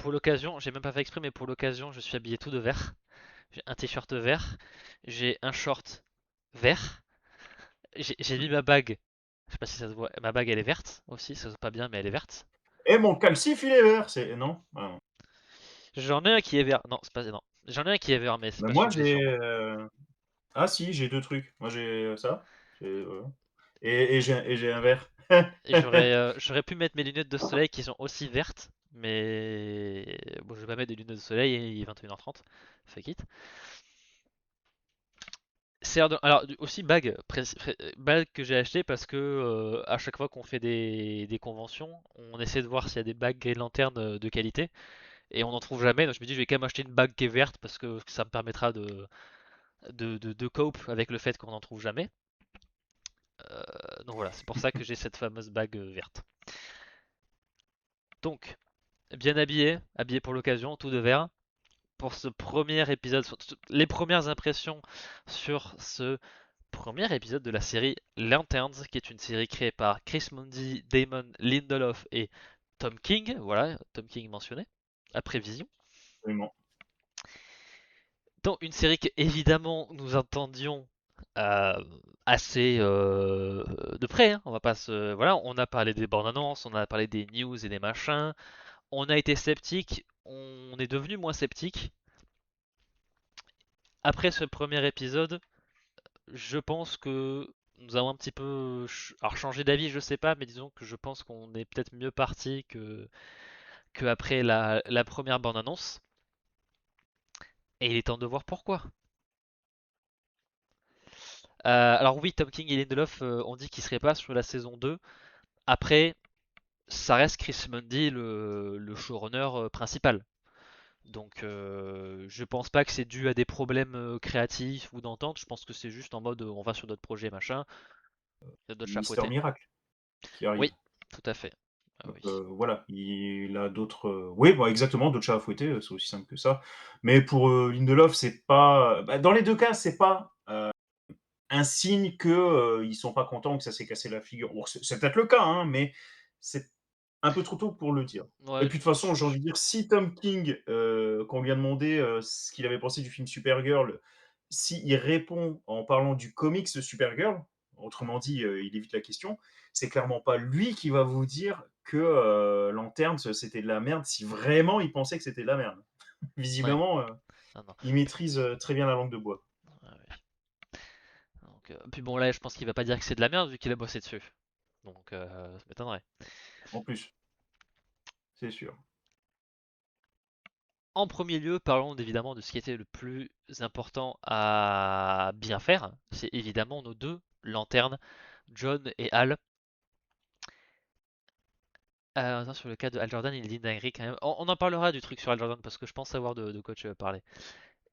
pour l'occasion, j'ai même pas fait exprès, mais pour l'occasion, je suis habillé tout de vert. J'ai un t-shirt vert, j'ai un short vert, j'ai mis ma bague. Je sais pas si ça se voit. Ma bague elle est verte aussi, ça se voit pas bien, mais elle est verte. Et mon calcif, il est vert, c'est. Non? Ah non. J'en ai un qui est vert. Non, c'est pas. Non. J'en ai un qui est vert, mais c'est Mais pas moi, celui que j'ai j'ai. sur moi. Ah si, j'ai deux trucs. Moi, j'ai ça. Et j'ai un verre. Et j'aurais pu mettre mes lunettes de soleil qui sont aussi vertes, mais bon, je vais pas mettre des lunettes de soleil, il est 21h30. Fuck it. Alors aussi bague que j'ai acheté parce que à chaque fois qu'on fait des conventions, on essaie de voir s'il y a des bagues Green Lantern de qualité et on n'en trouve jamais. Donc je me dis je vais quand même acheter une bague qui est verte parce que ça me permettra de cope avec le fait qu'on n'en trouve jamais. Donc voilà, c'est pour ça que j'ai cette fameuse bague verte. Donc bien habillé, habillé pour l'occasion, tout de vert. Pour ce premier épisode, les premières impressions sur ce premier épisode de la série Lanterns, qui est une série créée par Chris Mundi, Damon Lindelof et Tom King. Voilà, Tom King mentionné, après Vision. Absolument. Dans une série que, évidemment, nous entendions euh, assez de près. Hein. On va pas se, voilà, on a parlé des bandes annonces, on a parlé des news et des machins. On a été sceptique, on est devenu moins sceptique. Après ce premier épisode, je pense que nous avons un petit peu alors changé d'avis, je sais pas, mais disons que je pense qu'on est peut-être mieux parti que après la première bande-annonce. Et il est temps de voir pourquoi. Alors oui, Tom King et Lindelof ont dit qu'ils seraient pas sur la saison 2. Après, ça reste Chris Mundy le showrunner principal. Donc je pense pas que c'est dû à des problèmes créatifs ou d'entente. Je pense que c'est juste en mode on va sur d'autres projets machin, il y a d'autres chats à Mister fouetter. Miracle qui Oui, arrive. tout à fait. Ah Donc, oui. voilà, il a d'autres. Oui, bah, exactement, d'autres chats à fouetter, c'est aussi simple que ça. Mais pour Lindelof, c'est pas. Bah, dans les deux cas, c'est pas un signe que ils sont pas contents que ça s'est cassé la figure. Bon, c'est peut-être le cas, hein, mais c'est un peu trop tôt pour le dire. Et Ouais, puis de toute façon, j'ai envie de dire, si Tom King, quand on lui a demandé ce qu'il avait pensé du film Supergirl, s'il répond en parlant du comics de Supergirl, autrement dit, il évite la question, c'est clairement pas lui qui va vous dire que Lantern, c'était de la merde, si vraiment il pensait que c'était de la merde. ouais. Visiblement, Non, non. il maîtrise très bien la langue de bois. Ouais, ouais. Donc, puis bon, là, je pense qu'il va pas dire que c'est de la merde vu qu'il a bossé dessus. Donc, ça m'étonnerait. En plus, c'est sûr. En premier lieu, parlons évidemment de ce qui était le plus important à bien faire. C'est évidemment nos deux lanternes, John et Hal. Attends, sur le cas de Hal Jordan, il dit une dinguerie quand même. On en parlera du truc sur Hal Jordan parce que je pense savoir de quoi tu veux parler.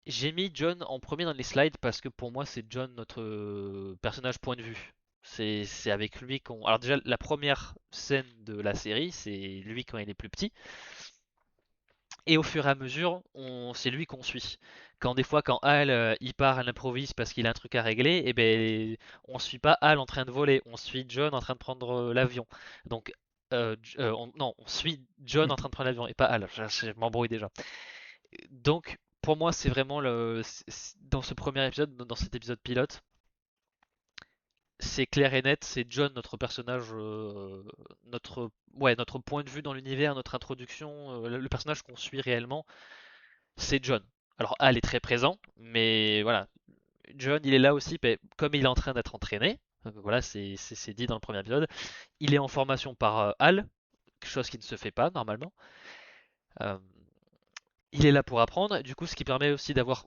J'ai mis John en premier dans les slides parce que pour moi, c'est John notre personnage point de vue. C'est avec lui qu'on. Alors, déjà, la première scène de la série, c'est lui quand il est plus petit. Et au fur et à mesure, c'est lui qu'on suit. Quand des fois, quand Hal il part à l'improviste parce qu'il a un truc à régler, et ben on suit pas Hal en train de voler, on suit John en train de prendre l'avion. Donc non, on suit John en train de prendre l'avion et pas Hal. Je m'embrouille déjà. Donc pour moi, c'est vraiment dans ce premier épisode, dans cet épisode pilote, c'est clair et net, c'est John notre personnage, notre point de vue dans l'univers, notre introduction, le personnage qu'on suit réellement c'est John. Alors Hal est très présent, mais voilà, John il est là aussi, comme il est en train d'être entraîné, voilà, c'est dit dans le premier épisode, il est en formation par Hal, chose qui ne se fait pas normalement. Euh, il est là pour apprendre, du coup ce qui permet aussi d'avoir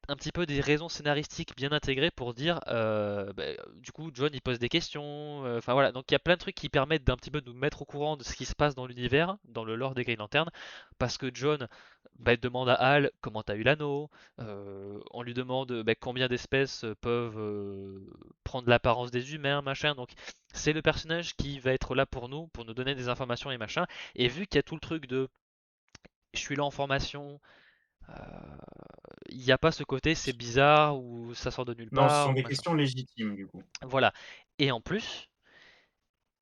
un petit peu des raisons scénaristiques bien intégrées pour dire du coup John il pose des questions enfin voilà donc il y a plein de trucs qui permettent d'un petit peu de nous mettre au courant de ce qui se passe dans l'univers dans le lore des Green Lantern parce que John demande à Hal comment t'as eu l'anneau on lui demande combien d'espèces peuvent prendre l'apparence des humains machin donc c'est le personnage qui va être là pour nous donner des informations et machin et vu qu'il y a tout le truc de je suis là en formation euh, il n'y a pas ce côté c'est bizarre ou ça sort de nulle Non, ce sont part ou des machin. questions légitimes, du coup. Voilà. Et en plus,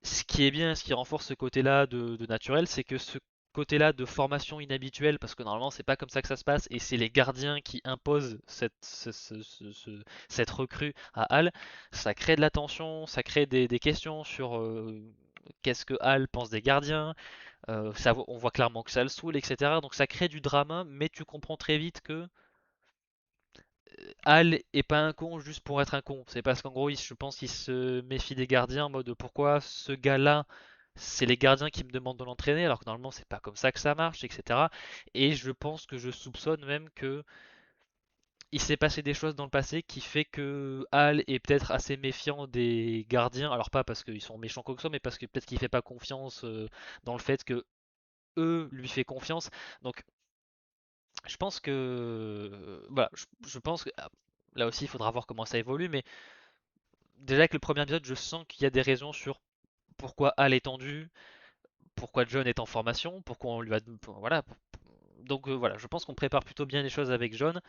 ce qui est bien, ce qui renforce ce côté-là de naturel, c'est que côté-là de formation inhabituelle, parce que normalement c'est pas comme ça que ça se passe, et c'est les gardiens qui imposent cette recrue à Hal, ça crée de la tension, ça crée des questions sur qu'est-ce que Hal pense des gardiens, on voit clairement que ça le saoule, etc. Donc ça crée du drama, mais tu comprends très vite que Hal est pas un con juste pour être un con. C'est parce qu'en gros, je pense qu'il se méfie des gardiens en mode pourquoi ce gars-là, c'est les gardiens qui me demandent de l'entraîner, alors que normalement c'est pas comme ça que ça marche, etc. Et je pense que je soupçonne même que il s'est passé des choses dans le passé qui fait que Hal est peut-être assez méfiant des gardiens. Alors pas parce qu'ils sont méchants quoi que ce soit, mais parce que peut-être qu'il fait pas confiance dans le fait que eux lui fait confiance. Donc je pense que voilà, je pense que là aussi il faudra voir comment ça évolue, mais déjà avec le premier épisode, je sens qu'il y a des raisons sur pourquoi Hal est tendu, pourquoi John est en formation, pourquoi on lui a voilà. Donc voilà, je pense qu'on prépare plutôt bien les choses avec John,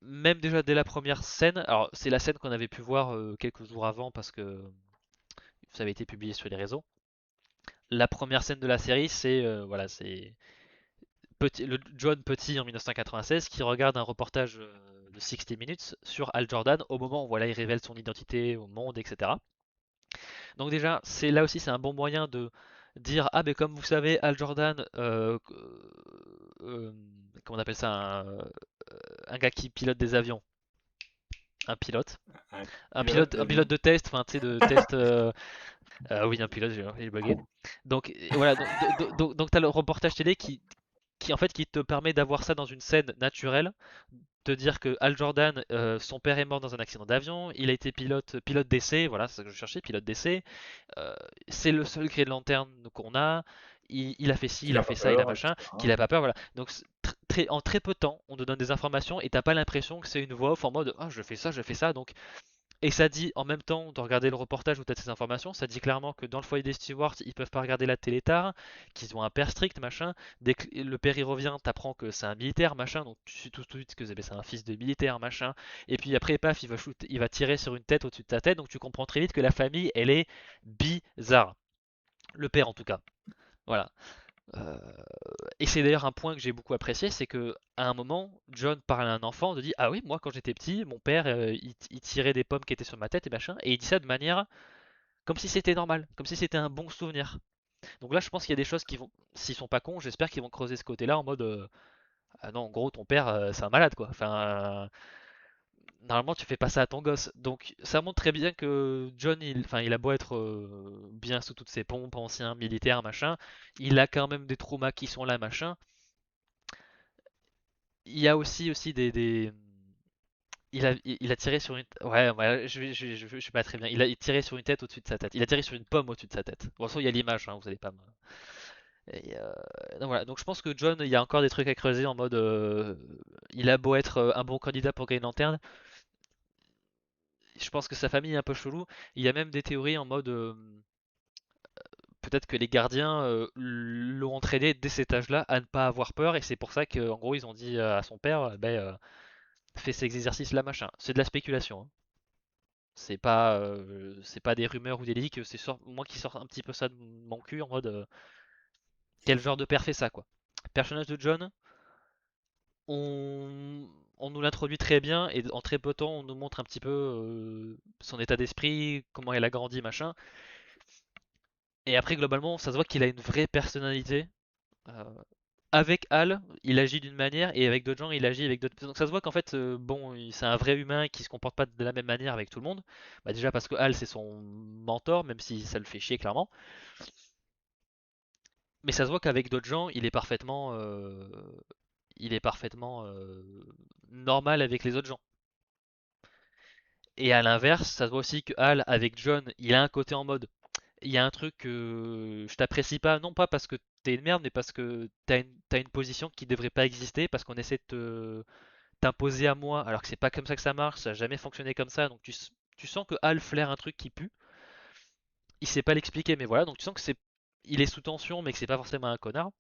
même déjà dès la première scène. Alors c'est la scène qu'on avait pu voir quelques jours avant parce que ça avait été publié sur les réseaux. La première scène de la série, c'est voilà, c'est le John petit en 1996 qui regarde un reportage de 60 Minutes sur Al Jordan au moment où voilà, il révèle son identité au monde, etc. Donc déjà, c'est là aussi c'est un bon moyen de dire ah mais comme vous savez Al Jordan, euh, comment on appelle ça, un gars qui pilote des avions, un pilote, Un un pilote pilote, un pilote d'avion. de test, enfin tu sais de test, oui un pilote, j'ai bugué. Donc voilà, donc t'as le reportage télé qui en fait qui te permet d'avoir ça dans une scène naturelle, te dire que Al Jordan, son père est mort dans un accident d'avion, il a été pilote d'essai, voilà c'est ça que je cherchais, pilote d'essai. Euh, c'est le seul gré de lanterne qu'on a. Il a fait ci, Qu'il il a a fait pas ça, il a peur, machin, qu'il etc. a pas peur, voilà. Donc en très peu de temps, on te donne des informations et t'as pas l'impression que c'est une voix off en mode ah je fais ça, je fais ça. Donc et ça dit en même temps de regarder le reportage où t'as ces informations, ça dit clairement que dans le foyer des stewards ils peuvent pas regarder la télé tard, qu'ils ont un père strict machin. Dès que le père y revient, t'apprends que c'est un militaire machin, donc tu sais tout de suite que c'est un fils de militaire machin. Et puis après paf il va tirer sur une tête au-dessus de ta tête, donc tu comprends très vite que la famille elle est bizarre. Le père en tout cas. Voilà. Euh, et c'est d'ailleurs un point que j'ai beaucoup apprécié, c'est que à un moment, John parle à un enfant, de dit ah oui moi quand j'étais petit, mon père il tirait des pommes qui étaient sur ma tête et machin, et il dit ça de manière comme si c'était normal, comme si c'était un bon souvenir. Donc là je pense qu'il y a des choses qui vont, s'ils sont pas cons, j'espère qu'ils vont creuser ce côté-là en mode ah non en gros ton père c'est un malade quoi. Enfin normalement tu fais pas ça à ton gosse. Donc ça montre très bien que John, enfin, il a beau être bien sous toutes ses pompes, ancien militaire, machin, il a quand même des traumas qui sont là, machin. Il y a aussi il a tiré sur une... Ouais, ouais je suis pas très bien. Il a tiré sur une tête au-dessus de sa tête. Il a tiré sur une pomme au-dessus de sa tête. Bon, de toute façon, il y a l'image, hein, vous allez pas me... Et, donc voilà, donc je pense que John, il y a encore des trucs à creuser en mode... il a beau être un bon candidat pour gagner une lanterne, je pense que sa famille est un peu chelou. Il y a même des théories en mode peut-être que les gardiens l'ont entraîné dès cet âge-là à ne pas avoir peur et c'est pour ça qu'en gros ils ont dit à son père ben fais ces exercices là machin. C'est de la spéculation, hein. C'est pas des rumeurs ou des leaks, c'est moi qui sors un petit peu ça de mon cul en mode quel genre de père fait ça quoi. Personnage de John, on nous l'introduit très bien et en très peu de temps on nous montre un petit peu son état d'esprit, comment il a grandi machin. Et après, globalement, ça se voit qu'il a une vraie personnalité. Euh, Avec Hal, il agit d'une manière et avec d'autres gens, il agit avec d'autres. Donc ça se voit qu'en fait, bon, c'est un vrai humain qui se comporte pas de la même manière avec tout le monde. Bah, déjà parce que Hal, c'est son mentor, même si ça le fait chier clairement. Mais ça se voit qu'avec d'autres gens, il est parfaitement normal avec les autres gens. Et à l'inverse, ça se voit aussi que Hal, avec John, il a un côté en mode il y a un truc que je t'apprécie pas, non pas parce que t'es une merde, mais parce que t'as une position qui devrait pas exister, parce qu'on essaie de t'imposer à moi, alors que c'est pas comme ça que ça marche, ça a jamais fonctionné comme ça, donc tu sens que Hal flaire un truc qui pue, il sait pas l'expliquer, mais voilà, donc tu sens que il est sous tension, mais que c'est pas forcément un connard.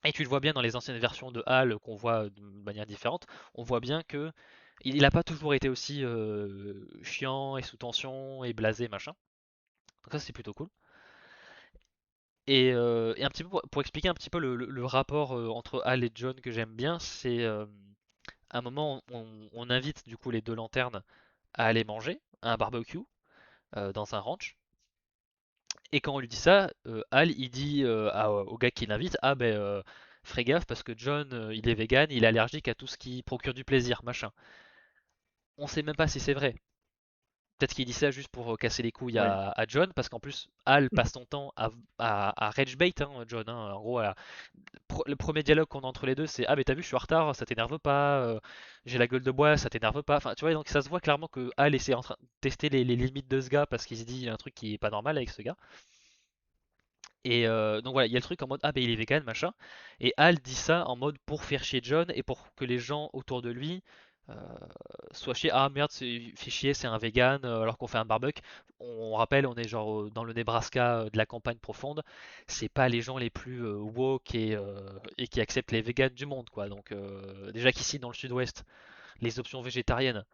Et tu le vois bien dans les anciennes versions de Hal qu'on voit de manière différente, on voit bien que il a pas toujours été aussi chiant et sous tension et blasé machin. Donc ça c'est plutôt cool. Et un petit peu pour expliquer un petit peu le rapport entre Hal et John que j'aime bien, c'est à un moment on invite du coup les deux lanternes à aller manger à un barbecue dans un ranch. Et quand on lui dit ça, Hal il dit au gars qui l'invite, ah ben fais gaffe parce que John il est vegan, il est allergique à tout ce qui procure du plaisir, machin. On sait même pas si c'est vrai. Peut-être qu'il dit ça juste pour casser les couilles Oui. à John, parce qu'en plus Hal passe son temps à rage bait, hein, John, hein. En gros, le premier dialogue qu'on a entre les deux, c'est ah mais t'as vu, je suis en retard, ça t'énerve pas, j'ai la gueule de bois, ça t'énerve pas. Enfin, tu vois, donc ça se voit clairement que Hal essaie en train de tester les limites de ce gars parce qu'il se dit un truc qui est pas normal avec ce gars. Et donc voilà, il y a le truc en mode ah ben il est vegan machin. Et Hal dit ça en mode pour faire chier John et pour que les gens autour de lui euh, soient chier. Ah merde, c'est fait chier, c'est un vegan alors qu'on fait un barbecue. On rappelle, on est genre dans le Nebraska de la campagne profonde. C'est pas les gens les plus woke et qui acceptent les vegans du monde quoi. Donc déjà qu'ici dans le sud-ouest, les options végétariennes.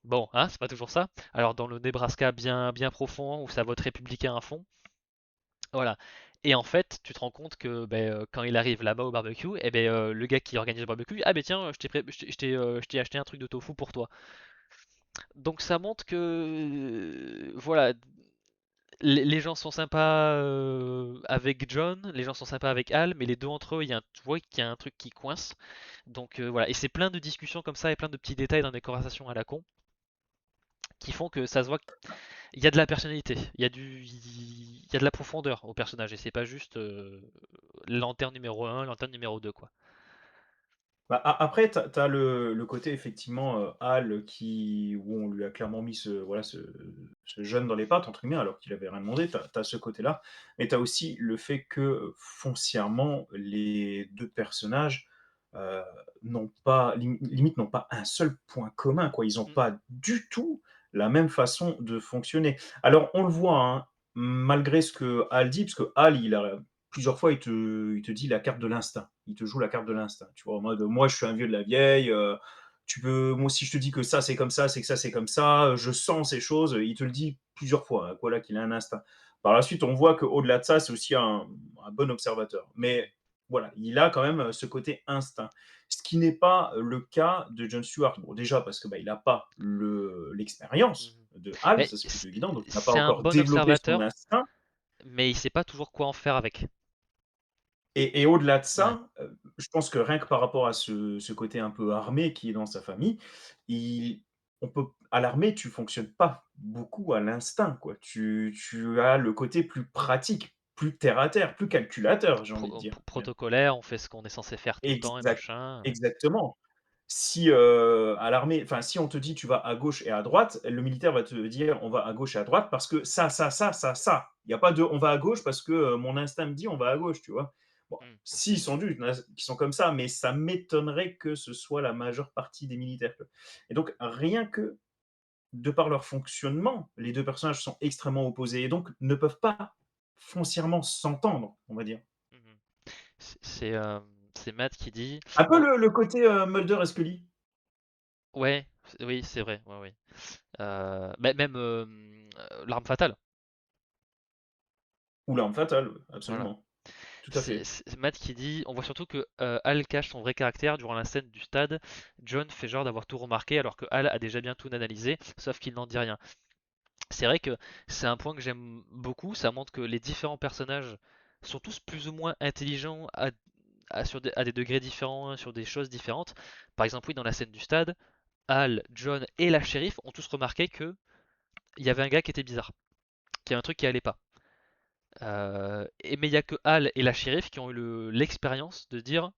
Bon, hein, c'est pas toujours ça. Alors dans le Nebraska bien bien profond où ça vote républicain à fond. Voilà. Et en fait, tu te rends compte que ben, quand il arrive là-bas au barbecue, et ben, le gars qui organise le barbecue, ah ben tiens, je t'ai acheté un truc de tofu pour toi. Donc ça montre que voilà, les gens sont sympas avec John, les gens sont sympas avec Al, mais les deux entre eux, tu vois qu'il y a un truc qui coince. Donc voilà, et c'est plein de discussions comme ça et plein de petits détails dans des conversations à la con qui font que ça se voit qu'il y a de la personnalité, il y a de la profondeur au personnage et c'est pas juste lanterne numéro un, lanterne numéro 2 quoi. Bah, après, tu as le côté effectivement, Hal qui où on lui a clairement mis ce «jeune dans les pattes» entre guillemets, alors qu'il avait rien demandé. Tu as ce côté-là, mais tu as aussi le fait que, foncièrement, les 2 personnages, heu, n'ont pas limite n'ont pas un seul point commun, quoi. Ils ont Mm, pas du tout la même façon de fonctionner. Alors on le voit, hein, malgré ce que Hal dit, parce que Hal, il a plusieurs fois, il te dit la carte de l'instinct. Il te joue la carte de l'instinct. Tu vois, en mode, moi, je suis un vieux de la vieille. Tu peux, moi, si je te dis que ça, c'est comme ça, c'est que ça, c'est comme ça. Je sens ces choses. Il te le dit plusieurs fois. Hein, voilà, qu'il a un instinct. Par la suite, on voit qu'au-delà de ça, c'est aussi un bon observateur. Mais voilà, il a quand même ce côté instinct. Ce qui n'est pas le cas de John Stewart. Bon, déjà, parce que bah, il n'a pas l'expérience mhm. de Hal, Mais ça c'est plutôt évident. Donc, il n'a pas c'est un encore bon développé son observateur, instinct. mais il sait pas toujours quoi en faire avec. Et au-delà de Ouais. ça, je pense que rien que par rapport à ce côté un peu armé qui est dans sa famille, il on peut à l'armée, tu fonctionnes pas beaucoup à l'instinct, quoi. Tu as le côté plus pratique, plus terre à terre, plus calculateur, j'ai envie de dire, même. Protocolaire, on fait ce qu'on est censé faire tout le temps et Exact machin. exactement. Si, à l'armée enfin, si on te dit: «Tu vas à gauche et à droite», le militaire va te dire: «On va à gauche et à droite parce que ça». Il y a pas de: «On va à gauche parce que, mon instinct me dit on va à gauche», tu vois? Bon, Mm, si, sans doute, il y en a qui sont comme ça, mais ça m'étonnerait que ce soit la majeure partie des militaires, quoi. Et donc rien que de par leur fonctionnement, les 2 personnages sont extrêmement opposés et donc ne peuvent pas foncièrement s'entendre, on va dire. mhm. C'est Matt qui dit. Un peu On- le côté, Mulder et Scully Ouais, oui, c'est vrai. Ouais, ouais. Même l'arme fatale. ou L'Arme fatale, Voilà. absolument. Tout à fait. C'est Matt qui dit, on voit surtout que Hal cache son vrai caractère durant la scène du stade. John fait genre d'avoir tout remarqué alors que Hal a déjà bien tout analysé, sauf qu'il n'en dit rien. C'est vrai que c'est un point que j'aime beaucoup, ça montre que les différents personnages sont tous plus ou moins intelligents à des degrés différents, sur des choses différentes. Par exemple, oui, dans la scène du stade, Hal, John et la shérif ont tous remarqué que il y avait un gars qui était bizarre, qu'il y avait un truc qui allait pas. Mais il y a que Hal et la shérif qui ont eu l'expérience de dire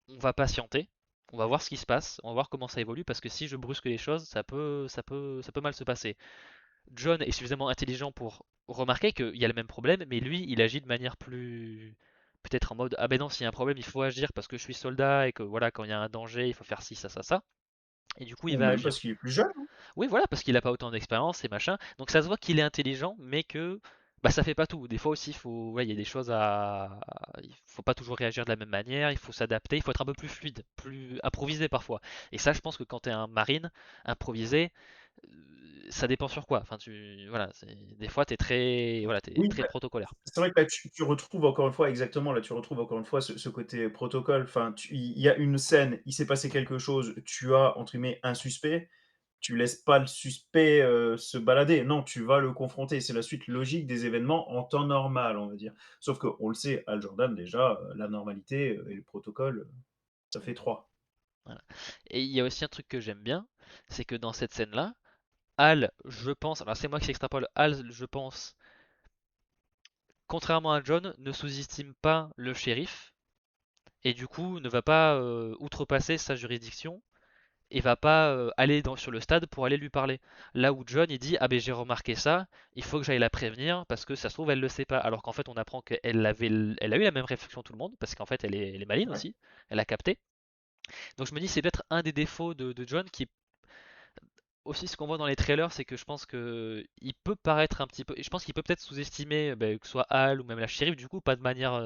on va patienter, on va voir ce qui se passe, on va voir comment ça évolue parce que si je brusque les choses, ça peut mal se passer. John est suffisamment intelligent pour remarquer qu'il y a le même problème, mais lui, il agit de manière plus peut-être en mode ah ben non, s'il y a un problème, il faut agir parce que je suis soldat et que voilà, quand il y a un danger, il faut faire ci, ça, ça, ça. Et du coup, il Ou va même agir. parce qu'il est plus jeune, hein. Oui, voilà, parce qu'il n'a pas autant d'expérience et machin. Donc ça se voit qu'il est intelligent, mais que bah ça fait pas tout. Des fois aussi, ouais, il y a des choses il faut pas toujours réagir de la même manière. Il faut s'adapter. Il faut être un peu plus fluide, plus improvisé parfois. Et ça, je pense que quand tu es un marine, improvisé, Ça dépend sur quoi. Enfin, voilà, des fois, t'es Oui, très bah, protocolaire. c'est vrai que là, tu retrouves encore une fois exactement, là, tu retrouves encore une fois ce côté protocole. Enfin, il y a une scène, il s'est passé quelque chose, tu as, entre guillemets, «un suspect», tu laisses pas le suspect, se balader. Non, tu vas le confronter. C'est la suite logique des événements en temps normal, on va dire. Sauf qu'on le sait, Hal Jordan déjà, la normalité, et le protocole, ça fait 3. Voilà. Et il y a aussi un truc que j'aime bien, c'est que dans cette scène-là, Hal, je pense, alors c'est moi qui extrapole, Hal, je pense, contrairement à John, ne sous-estime pas le shérif et du coup ne va pas outrepasser sa juridiction et va pas aller sur le stade pour aller lui parler. Là où John il dit ah ben j'ai remarqué ça, il faut que j'aille la prévenir parce que ça se trouve elle le sait pas. Alors qu'en fait on apprend elle a eu la même réflexion que tout le monde parce qu'en fait elle est maline Ouais. aussi, elle a capté. Donc je me dis c'est peut-être un des défauts de John qui aussi ce qu'on voit dans les trailers, c'est que je pense que il peut paraître un petit peu, et je pense qu'il peut peut-être sous-estimer que ce soit Hal ou même la shérif, du coup pas de manière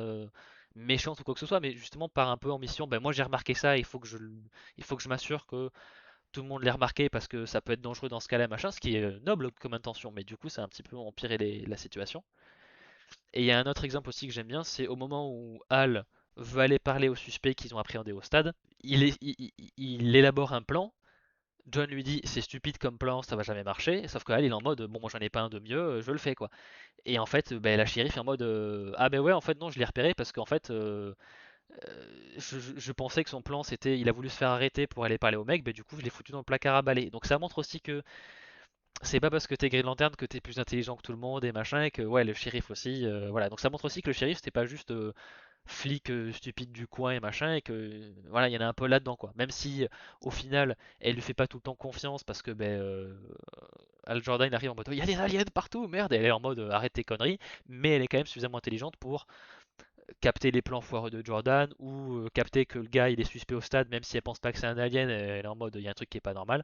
méchante ou quoi que ce soit, mais justement par un peu ambition. Ben moi j'ai remarqué ça, il faut que je m'assure que tout le monde l'ait remarqué parce que ça peut être dangereux dans ce cas-là, machin, ce qui est noble comme intention, mais du coup ça a un petit peu empiré la situation. Et il y a un autre exemple aussi que j'aime bien, c'est au moment où Hal veut aller parler aux suspects qu'ils ont appréhendés au stade, il élabore un plan. John lui dit c'est stupide comme plan, ça va jamais marcher. Sauf que Hal il est en mode bon moi j'en ai pas un de mieux, je le fais quoi. Et en fait ben, la shérif est en mode ah ben ouais en fait non je l'ai repéré parce qu'en fait je pensais que son plan c'était il a voulu se faire arrêter pour aller parler au mec, ben du coup je l'ai foutu dans le placard à balai. Donc ça montre aussi que c'est pas parce que t'es Green Lantern que t'es plus intelligent que tout le monde et machin et que ouais le shérif aussi voilà. Donc ça montre aussi que le shérif c'était pas juste flic stupide du coin et machin et que voilà il y en a un peu là-dedans quoi, même si au final elle lui fait pas tout le temps confiance parce que Al Jordan il arrive en mode il y a des aliens partout merde et elle est en mode arrête tes conneries, mais elle est quand même suffisamment intelligente pour capter les plans foireux de Jordan ou capter que le gars il est suspect au stade même si elle pense pas que c'est un alien, elle est en mode il y a un truc qui est pas normal.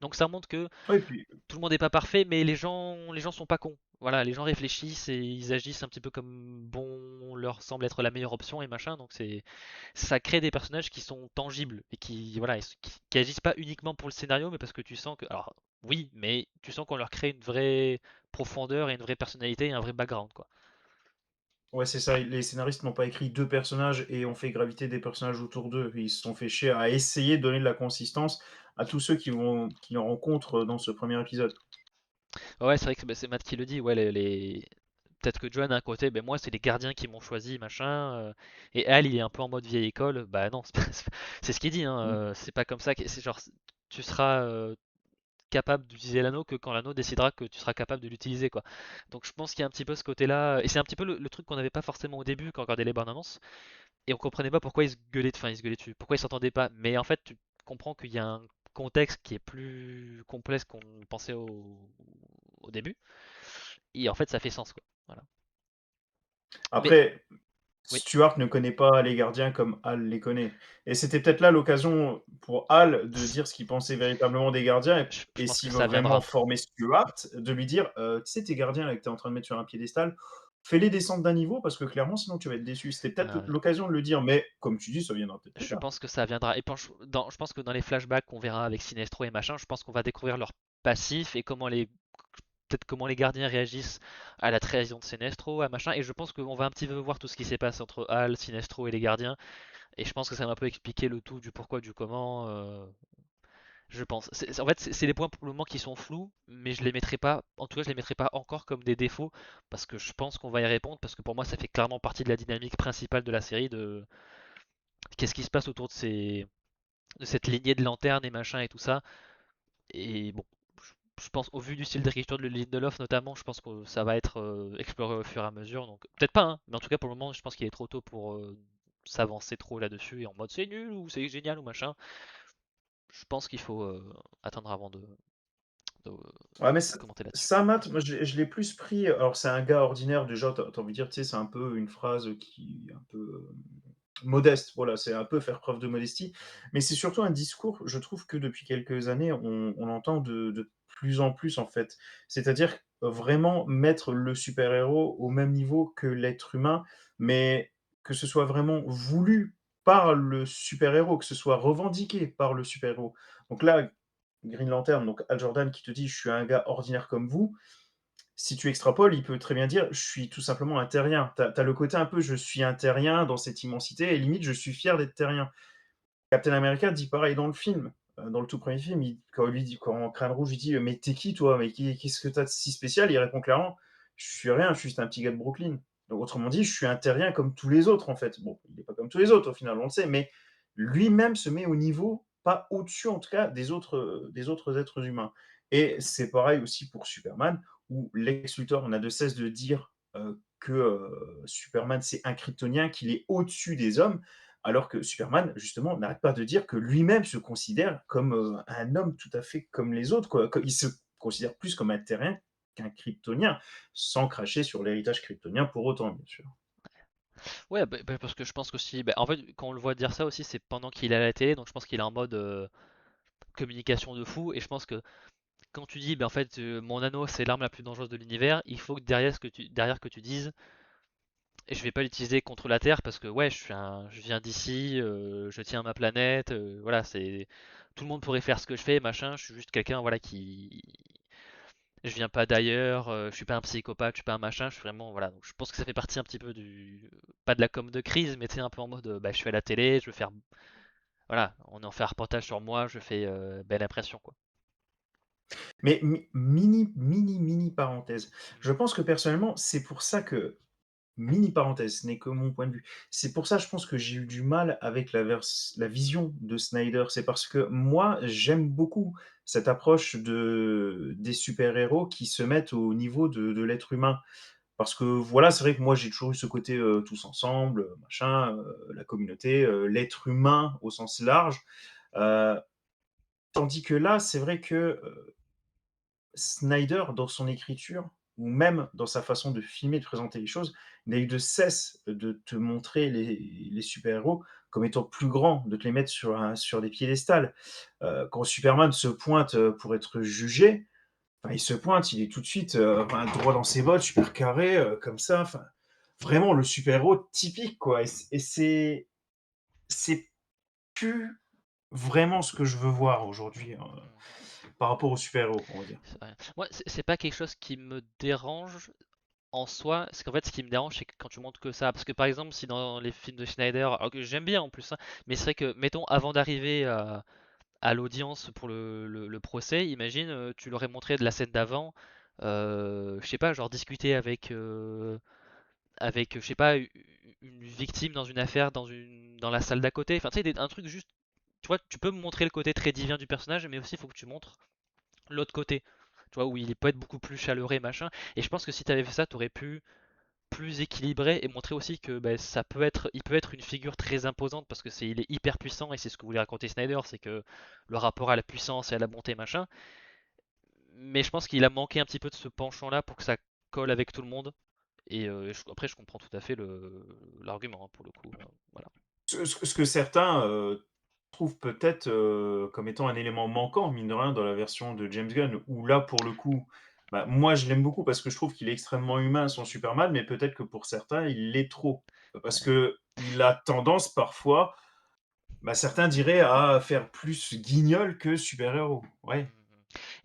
Donc ça montre que Ouais, et puis tout le monde n'est pas parfait, mais les gens sont pas cons. Voilà, les gens réfléchissent et ils agissent un petit peu comme bon leur semble être la meilleure option et machin. Donc ça crée des personnages qui sont tangibles et qui voilà, qui agissent pas uniquement pour le scénario, mais parce que tu sens que, alors oui, mais tu sens qu'on leur crée une vraie profondeur et une vraie personnalité et un vrai background quoi. ouais, c'est ça, les scénaristes n'ont pas écrit 2 personnages et ont fait graviter des personnages autour d'eux. Ils se sont fait chier à essayer de donner de la consistance à tous ceux qui en rencontrent dans ce premier épisode. Ouais, c'est vrai que c'est Matt qui le dit. Ouais, peut-être que John a un côté, ben moi c'est les gardiens qui m'ont choisi, machin. Et Al, il est un peu en mode vieille école. Bah non, c'est ce qu'il dit, hein. Mmh. C'est pas comme ça. C'est genre, tu seras capable d'utiliser l'anneau que quand l'anneau décidera que tu seras capable de l'utiliser, quoi. Donc je pense qu'il y a un petit peu ce côté-là. Et c'est un petit peu le truc qu'on n'avait pas forcément au début quand on regardait les bandes annonces. Et on comprenait pas pourquoi ils se gueulaient dessus, pourquoi ils s'entendaient pas. Mais en fait, tu comprends qu'il y a un contexte qui est plus complexe qu'on pensait au début. Et en fait, ça fait sens, quoi. Voilà. Mais Après, oui, Stuart ne connaît pas les gardiens comme Hal les connaît et c'était peut-être là l'occasion pour Hal de dire ce qu'il pensait véritablement des gardiens je et pense que s'il veut ça vraiment viendra. former Stuart, de lui dire: «Tu sais tes gardiens là que tu es en train de mettre sur un piédestal, fais-les descendre d'un niveau parce que clairement sinon tu vas être déçu». C'était peut-être Ah ouais. l'occasion de le dire, mais comme tu dis, ça viendra peut-être plus Je tard. pense que ça viendra. Et je pense que dans les flashbacks qu'on verra avec Sinestro et machin, je pense qu'on va découvrir leur passif et peut-être comment les gardiens réagissent à la trahison de Sinestro, à machin. Et je pense qu'on va un petit peu voir tout ce qui s'est passé entre Hal, Sinestro et les gardiens. Et je pense que ça va un peu expliquer le tout du pourquoi, du comment. Je pense. En fait, c'est des points pour le moment qui sont flous, mais je les mettrai pas. En tout cas, je les mettrai pas encore comme des défauts parce que je pense qu'on va y répondre. Parce que pour moi, ça fait clairement partie de la dynamique principale de la série de qu'est-ce qui se passe autour de cette lignée de lanternes et machin et tout ça. Et bon, je pense au vu du style d'écriture de Lindelof notamment, je pense que ça va être exploré au fur et à mesure. Donc peut-être pas, hein, mais en tout cas pour le moment, je pense qu'il est trop tôt pour s'avancer trop là-dessus et en mode c'est nul ou c'est génial ou machin. Je pense qu'il faut attendre avant de Ouais, mais commenter là-dessus. ça, Matt, moi, je l'ai plus pris. Alors, c'est un gars ordinaire, déjà, t'as envie de dire, tu sais, c'est un peu une phrase qui est un peu modeste. Voilà, c'est un peu faire preuve de modestie. Mais c'est surtout un discours, je trouve que depuis quelques années, on entend de plus en plus, en fait. C'est-à-dire vraiment mettre le super-héros au même niveau que l'être humain, mais que ce soit vraiment voulu par le super-héros, que ce soit revendiqué par le super-héros. Donc là, Green Lantern, donc Hal Jordan, qui te dit: «Je suis un gars ordinaire comme vous», si tu extrapoles, il peut très bien dire: «Je suis tout simplement un terrien». Tu as le côté un peu: «Je suis un terrien dans cette immensité et limite je suis fier d'être terrien». Captain America dit pareil dans le film, dans le tout premier film, quand Crâne Rouge lui dit: «Mais t'es qui toi? Mais qu'est-ce que t'as de si spécial?» Il répond clairement: «Je suis rien, je suis juste un petit gars de Brooklyn». Donc autrement dit, je suis un terrien comme tous les autres en fait. Bon, il n'est pas comme tous les autres au final, on le sait, mais lui-même se met au niveau, pas au-dessus en tout cas des autres êtres humains. Et c'est pareil aussi pour Superman, où Lex Luthor n'a de cesse de dire, que, Superman c'est un kryptonien, qu'il est au-dessus des hommes, alors que Superman, justement, n'arrête pas de dire que lui-même se considère comme un homme tout à fait comme les autres, quoi. Il se considère plus comme un terrien qu'un kryptonien, sans cracher sur l'héritage kryptonien pour autant, bien sûr. Ouais, parce que je pense qu'aussi, en fait, quand on le voit dire ça aussi, c'est pendant qu'il est à la télé, donc je pense qu'il est en mode communication de fou, et je pense que quand tu dis, en fait, mon anneau c'est l'arme la plus dangereuse de l'univers, il faut que derrière que tu dises, et je vais pas l'utiliser contre la Terre parce que ouais, je viens d'ici, je tiens ma planète, voilà, c'est, tout le monde pourrait faire ce que je fais, machin, je suis juste quelqu'un, voilà, je viens pas d'ailleurs, je suis pas un psychopathe, je suis pas un machin, je suis vraiment, voilà, donc je pense que ça fait partie un petit peu pas de la com de crise, mais tu sais, un peu en mode, je suis à la télé, je veux faire, voilà, on en fait un reportage sur moi, je fais belle impression, quoi. Mais mini parenthèse. Mhm. Je pense que personnellement, c'est pour ça que mini parenthèse, ce n'est que mon point de vue. C'est pour ça, je pense que j'ai eu du mal avec la vision de Snyder. C'est parce que moi, j'aime beaucoup cette approche des super-héros qui se mettent au niveau de l'être humain. Parce que voilà, c'est vrai que moi, j'ai toujours eu ce côté tous ensemble, machin, la communauté, l'être humain au sens large. Euh, Tandis que là, c'est vrai que Snyder, dans son écriture, ou même dans sa façon de filmer, de présenter les choses, n'a eu de cesse de te montrer les super-héros comme étant plus grands, de te les mettre sur des piédestals. Quand Superman se pointe pour être jugé, enfin, il se pointe, il est tout de suite enfin, droit dans ses bottes, super carré, comme ça. Enfin, vraiment le super-héros typique, quoi. Et c'est plus vraiment ce que je veux voir aujourd'hui par rapport aux super-héros, on va dire. Moi, c'est pas quelque chose qui me dérange en soi, c'est qu'en fait, ce qui me dérange, c'est que quand tu montres que ça, parce que par exemple, si dans les films de Schneider, alors que j'aime bien en plus, hein, mais c'est vrai que, mettons, avant d'arriver à l'audience pour le procès, imagine, tu leur aurais montré de la scène d'avant, je sais pas, genre discuter avec, je sais pas, une victime dans une affaire, dans la salle d'à côté, enfin, tu sais, un truc juste, tu vois, tu peux me montrer le côté très divin du personnage, mais aussi, il faut que tu montres l'autre côté, tu vois, où il peut être beaucoup plus chaleureux, machin, et je pense que si tu avais fait ça, tu aurais pu plus équilibré et montrer aussi que il peut être une figure très imposante parce que il est hyper puissant et c'est ce que voulait raconter Snyder, c'est que le rapport à la puissance et à la bonté machin. Mais je pense qu'il a manqué un petit peu de ce penchant-là pour que ça colle avec tout le monde. Et après, je comprends tout à fait l'argument hein, pour le coup. Voilà. Ce que certains trouvent peut-être comme étant un élément manquant, mine de rien, dans la version de James Gunn, où là, pour le coup, bah, moi, je l'aime beaucoup parce que je trouve qu'il est extrêmement humain, son Mhm. Superman, mais peut-être que pour certains, il l'est trop. Parce Ouais. que il a tendance parfois, bah, certains diraient, à faire plus guignol que super-héros. Ouais. Mhm.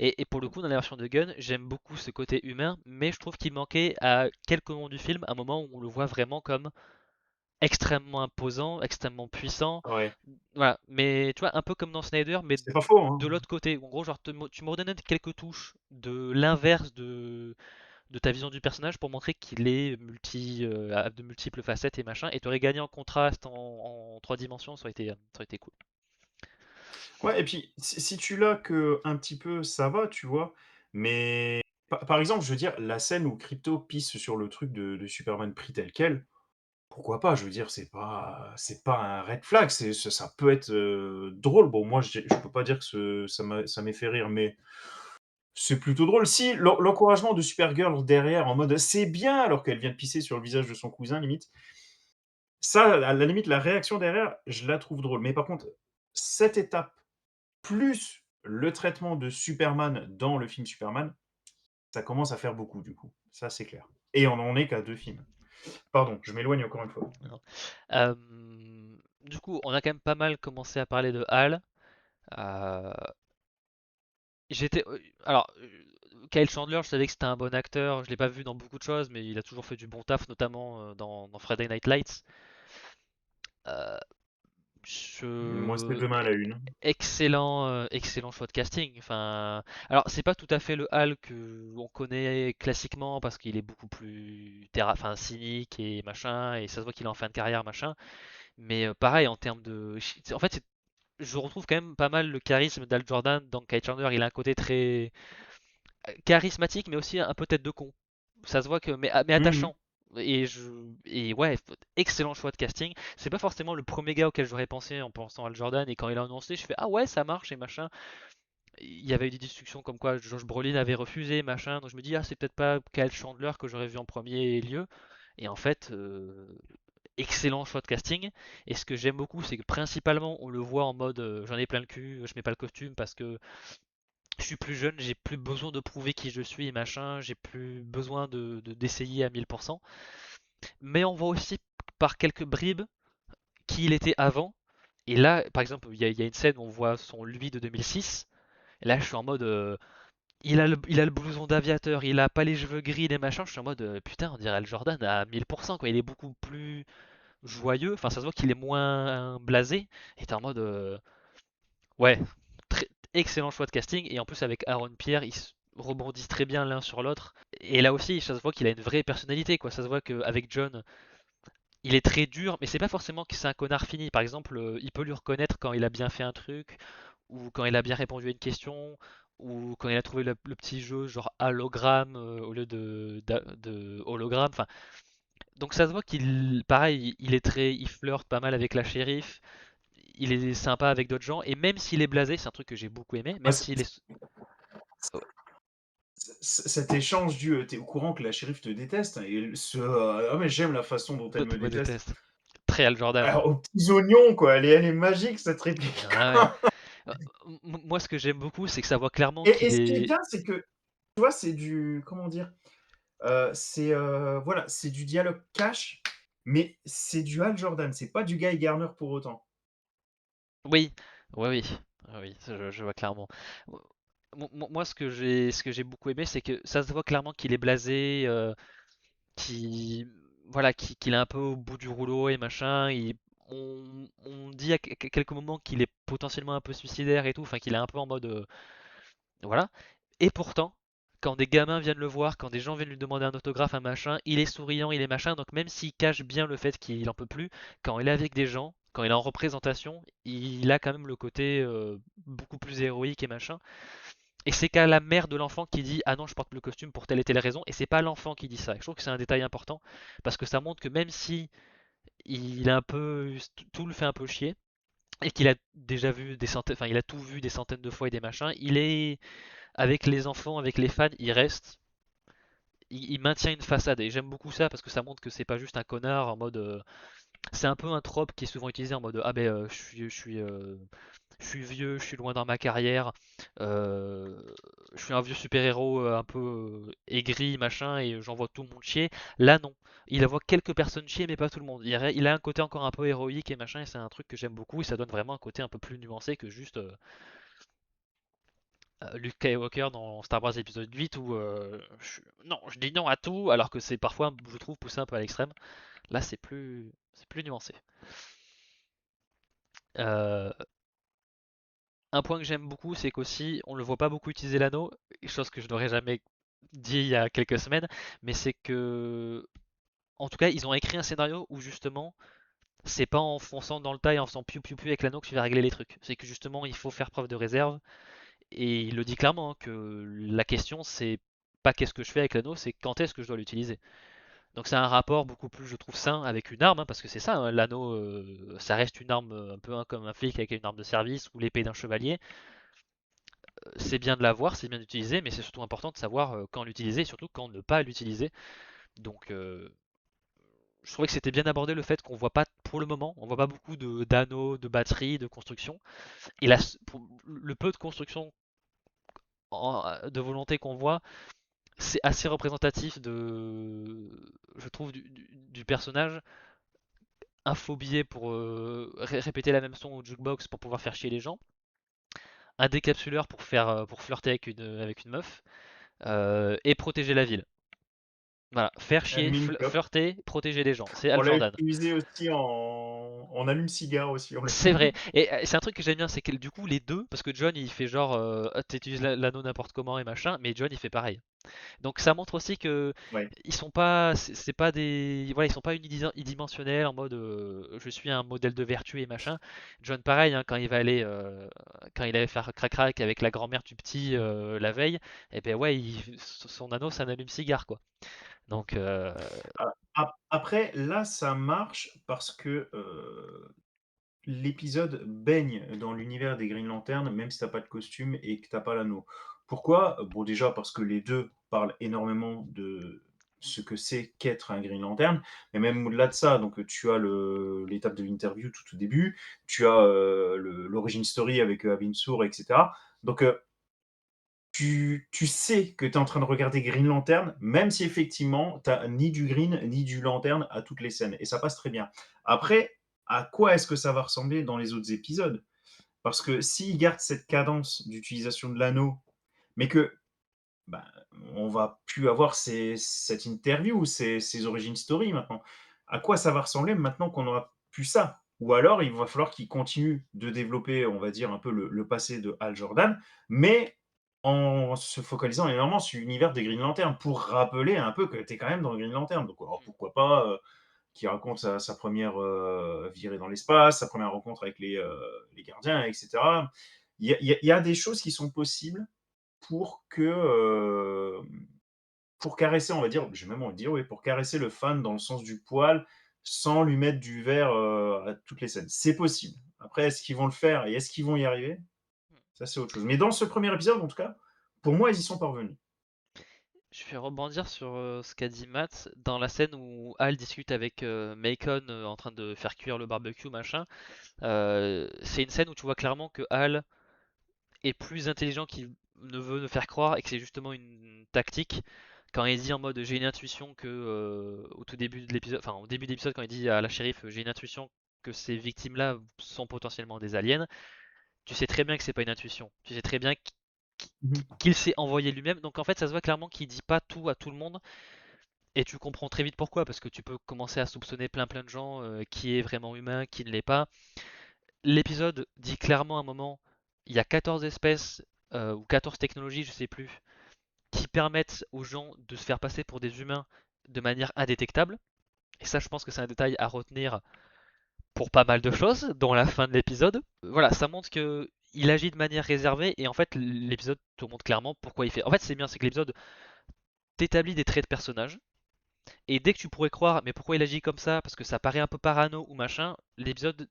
Et pour le coup, dans la version de Gunn, j'aime beaucoup ce côté humain, mais je trouve qu'il manquait à quelques moments du film un moment où on le voit vraiment comme extrêmement imposant, extrêmement puissant. Ouais. Voilà, mais tu vois, un peu comme dans Snyder, mais C'est pas faux, de hein. l'autre côté. En gros, genre, tu me redonnais quelques touches de l'inverse de ta vision du personnage pour montrer qu'il est a de multiples facettes et machin, et t'aurais gagné en contraste en trois dimensions, ça aurait été cool. Ouais, et puis si tu l'as que un petit peu, ça va, tu vois. Mais par exemple, je veux dire, la scène où Crypto pisse sur le truc de Superman pris tel quel, pourquoi pas? Je veux dire, c'est pas un red flag, ça peut être drôle. Bon, moi, je peux pas dire que ça m'ait fait rire, mais c'est plutôt drôle. Si l'encouragement de Supergirl derrière, en mode c'est bien, alors qu'elle vient de pisser sur le visage de son cousin, limite. Ça, à la limite, la réaction derrière, je la trouve drôle. Mais par contre, cette étape plus le traitement de Superman dans le film Superman, ça commence à faire beaucoup du coup. Ça, c'est clair. Et on en est qu'à 2 films. Pardon, je m'éloigne encore une fois. Non. Euh, du coup, on a quand même pas mal commencé à parler de Hal. Euh, j'étais. Alors, Kyle Chandler, je savais que c'était un bon acteur. Je l'ai pas vu dans beaucoup de choses, mais il a toujours fait du bon taf, notamment dans Friday Night Lights. Euh, Moi, c'était je- demain à la une. Excellent, excellent choix de casting. Enfin, alors c'est pas tout à fait le Hal que on connaît classiquement parce qu'il est beaucoup plus enfin cynique et machin, et ça se voit qu'il est en fin de carrière machin. Mais pareil en termes de, en fait, je retrouve quand même pas mal le charisme d'Al Jordan dans Kyle Chandler. Il a un côté très charismatique, mais aussi un peu tête de con. Ça se voit que, mais Mhm. attachant. Et ouais, excellent choix de casting. C'est pas forcément le premier gars auquel j'aurais pensé en pensant à Al Jordan, et quand il a annoncé, je fais ah ouais, ça marche et machin. Il y avait eu des discussions comme quoi Josh Brolin avait refusé, machin. Donc je me dis ah c'est peut-être pas Kyle Chandler que j'aurais vu en premier lieu. Et en fait, excellent choix de casting. Et ce que j'aime beaucoup, c'est que principalement on le voit en mode j'en ai plein le cul, je mets pas le costume parce que je suis plus jeune, j'ai plus besoin de prouver qui je suis et machin, j'ai plus besoin d'essayer à 1000%. Mais on voit aussi par quelques bribes qui il était avant. Et là, par exemple, il y a une scène où on voit son lui de 2006. Et là, je suis en mode, il a le blouson d'aviateur, il a pas les cheveux gris, les machins. Je suis en mode, putain, on dirait Al Jordan à 1000%, quoi. Il est beaucoup plus joyeux. Enfin, ça se voit qu'il est moins blasé. Et t'es en mode, ouais, très, excellent choix de casting. Et en plus, avec Aaron Pierre, ils rebondissent très bien l'un sur l'autre. Et là aussi, ça se voit qu'il a une vraie personnalité, quoi. Ça se voit qu'avec John, il est très dur, mais c'est pas forcément que c'est un connard fini. Par exemple, il peut lui reconnaître quand il a bien fait un truc, ou quand il a bien répondu à une question, ou quand il a trouvé le petit jeu genre hologramme au lieu de hologramme. Enfin, donc ça se voit qu'il, pareil, il est très, il flirte pas mal avec la shérif. Il est sympa avec d'autres gens, et même s'il est blasé, c'est un truc que j'ai beaucoup aimé, Ah, même s'il est. Oh, cet échange du t'es au courant que la shérif te déteste et ah mais j'aime la façon dont elle toi, me tu me déteste. détestes. Très Al Jordan, ouais. Alors aux petits oignons quoi, elle est magique cette réplique. Ah ouais. Euh, Moi, ce que j'aime beaucoup, c'est que ça voit clairement Et qu'il ce qui est est. bien, c'est que tu vois, c'est du comment dire, c'est voilà, c'est du dialogue cash, mais c'est du Hal Jordan, c'est pas du Guy Garner pour autant. Oui, oui, oui, oui, oui, je vois clairement. Moi, ce que j'ai beaucoup aimé, c'est que ça se voit clairement qu'il est blasé, voilà, qu'il est un peu au bout du rouleau et machin. On dit à quelques moments qu'il est potentiellement un peu suicidaire et tout, enfin qu'il est un peu en mode, voilà. Et pourtant, quand des gamins viennent le voir, quand des gens viennent lui demander un autographe, un machin, il est souriant, il est machin. Donc même s'il cache bien le fait qu'il en peut plus, quand il est avec des gens, quand il est en représentation, il a quand même le côté beaucoup plus héroïque et machin. Et c'est qu'à la mère de l'enfant qui dit ah non je porte le costume pour telle et telle raison, et c'est pas l'enfant qui dit ça. Et je trouve que c'est un détail important parce que ça montre que même si il a un peu tout le fait un peu chier et qu'il a déjà vu des centaines, enfin il a tout vu des centaines de fois et des machins, il est avec les enfants, avec les fans, il reste, il maintient une façade, et j'aime beaucoup ça parce que ça montre que c'est pas juste un connard en mode, c'est un peu un trope qui est souvent utilisé en mode ah ben je suis vieux, je suis loin dans ma carrière, euh, je suis un vieux super-héros un peu aigri, machin, et j'envoie tout le monde chier. Là, non. Il envoie quelques personnes chier, mais pas tout le monde. Il a un côté encore un peu héroïque et machin, et c'est un truc que j'aime beaucoup, et ça donne vraiment un côté un peu plus nuancé que juste Luke Skywalker dans Star Wars épisode 8 où non, je dis non à tout, alors que c'est parfois, je trouve, poussé un peu à l'extrême. Là, c'est plus nuancé. Euh, un point que j'aime beaucoup, c'est qu'aussi, on le voit pas beaucoup utiliser l'anneau, chose que je n'aurais jamais dit il y a quelques semaines, mais c'est que, en tout cas, ils ont écrit un scénario où justement, c'est pas en fonçant dans le tas et en faisant piou piou piou avec l'anneau que tu vas régler les trucs. C'est que justement, il faut faire preuve de réserve, et il le dit clairement, hein, que la question, c'est pas qu'est-ce que je fais avec l'anneau, c'est quand est-ce que je dois l'utiliser. Donc c'est un rapport beaucoup plus, je trouve, sain avec une arme, hein, parce que c'est ça, hein, l'anneau, ça reste une arme un peu hein, comme un flic avec une arme de service ou l'épée d'un chevalier. C'est bien de l'avoir, c'est bien d'utiliser, mais c'est surtout important de savoir quand l'utiliser et surtout quand ne pas l'utiliser. Donc je trouvais que c'était bien abordé le fait qu'on voit pas, pour le moment, on voit pas beaucoup d'anneaux, de batteries, de construction. Et le peu de construction de volonté qu'on voit, c'est assez représentatif je trouve, du personnage infobillé pour répéter la même son au jukebox pour pouvoir faire chier les gens. un décapsuleur pour flirter avec une meuf, et protéger la ville. Voilà, faire chier, Admin cop. flirter, protéger les gens. C'est On Hal l'a Jordan. utilisé aussi en allume-cigare aussi, on l'a C'est vrai. Et c'est un truc que j'aime bien, c'est que du coup les deux, parce que John il fait genre ah, t'utilises l'anneau n'importe comment et machin, mais John il fait pareil. Donc ça montre aussi que ouais. ils sont pas, c'est pas des, voilà, ils sont pas unidimensionnels en mode je suis un modèle de vertu et machin. John pareil, hein, quand il allait faire crac-crac avec la grand-mère du petit la veille, et ben ouais, son anneau c'est un allume-cigare quoi. Donc Après, là, ça marche parce que l'épisode baigne dans l'univers des Green Lantern, même si t'as pas de costume et que t'as pas l'anneau. Pourquoi? Bon, déjà parce que les deux parlent énormément de ce que c'est qu'être un Green Lantern, mais même au-delà de ça, donc tu as l'étape de l'interview tout au début, tu as l'origin story avec Avin Sur, etc. Donc tu sais que tu es en train de regarder Green Lantern, même si effectivement, tu as ni du Green ni du Lantern à toutes les scènes. Et ça passe très bien. Après, à quoi est-ce que ça va ressembler dans les autres épisodes? Parce que s'ils gardent cette cadence d'utilisation de l'anneau, mais que ben, on va plus avoir cette interview, ces origin story maintenant. À quoi ça va ressembler maintenant qu'on aura plus ça? Ou alors il va falloir qu'ils continuent de développer, on va dire, un peu le passé de Hal Jordan, mais en se focalisant énormément sur l'univers des Green Lantern pour rappeler un peu que tu es quand même dans Green Lantern. Donc alors, pourquoi pas qui raconte sa première virée dans l'espace, sa première rencontre avec les gardiens, etc. Il y a des choses qui sont possibles pour que pour caresser, on va dire, j'ai même envie de dire, oui, pour caresser le fan dans le sens du poil, sans lui mettre du verre à toutes les scènes. C'est possible. Après, est-ce qu'ils vont le faire et est-ce qu'ils vont y arriver? Ça, c'est autre chose. Mais dans ce premier épisode, en tout cas, pour moi, ils y sont parvenus. je vais rebondir sur ce qu'a dit Matt dans la scène où Hal discute avec Macon en train de faire cuire le barbecue machin. C'est une scène où tu vois clairement que Hal est plus intelligent qu'il ne veut nous faire croire et que c'est justement une tactique. Quand il dit en mode j'ai une intuition que au tout début de l'épisode, enfin au début de l'épisode quand il dit à la shérif j'ai une intuition que ces victimes-là sont potentiellement des aliens, tu sais très bien que c'est pas une intuition. Tu sais très bien Mhm. qu'il s'est envoyé lui-même. Donc en fait ça se voit clairement qu'il dit pas tout à tout le monde. Et tu comprends très vite pourquoi, parce que tu peux commencer à soupçonner plein de gens qui est vraiment humain, qui ne l'est pas. L'épisode dit clairement à un moment, il y a 14 espèces ou 14 technologies, je sais plus, qui permettent aux gens de se faire passer pour des humains de manière indétectable. Et ça, je pense que c'est un détail à retenir pour pas mal de choses, dont la fin de l'épisode. Voilà, ça montre que il agit de manière réservée et en fait l'épisode te montre clairement pourquoi il fait. En fait, c'est bien, c'est que l'épisode t'établit des traits de personnage et dès que tu pourrais croire, mais pourquoi il agit comme ça, parce que ça paraît un peu parano ou machin, l'épisode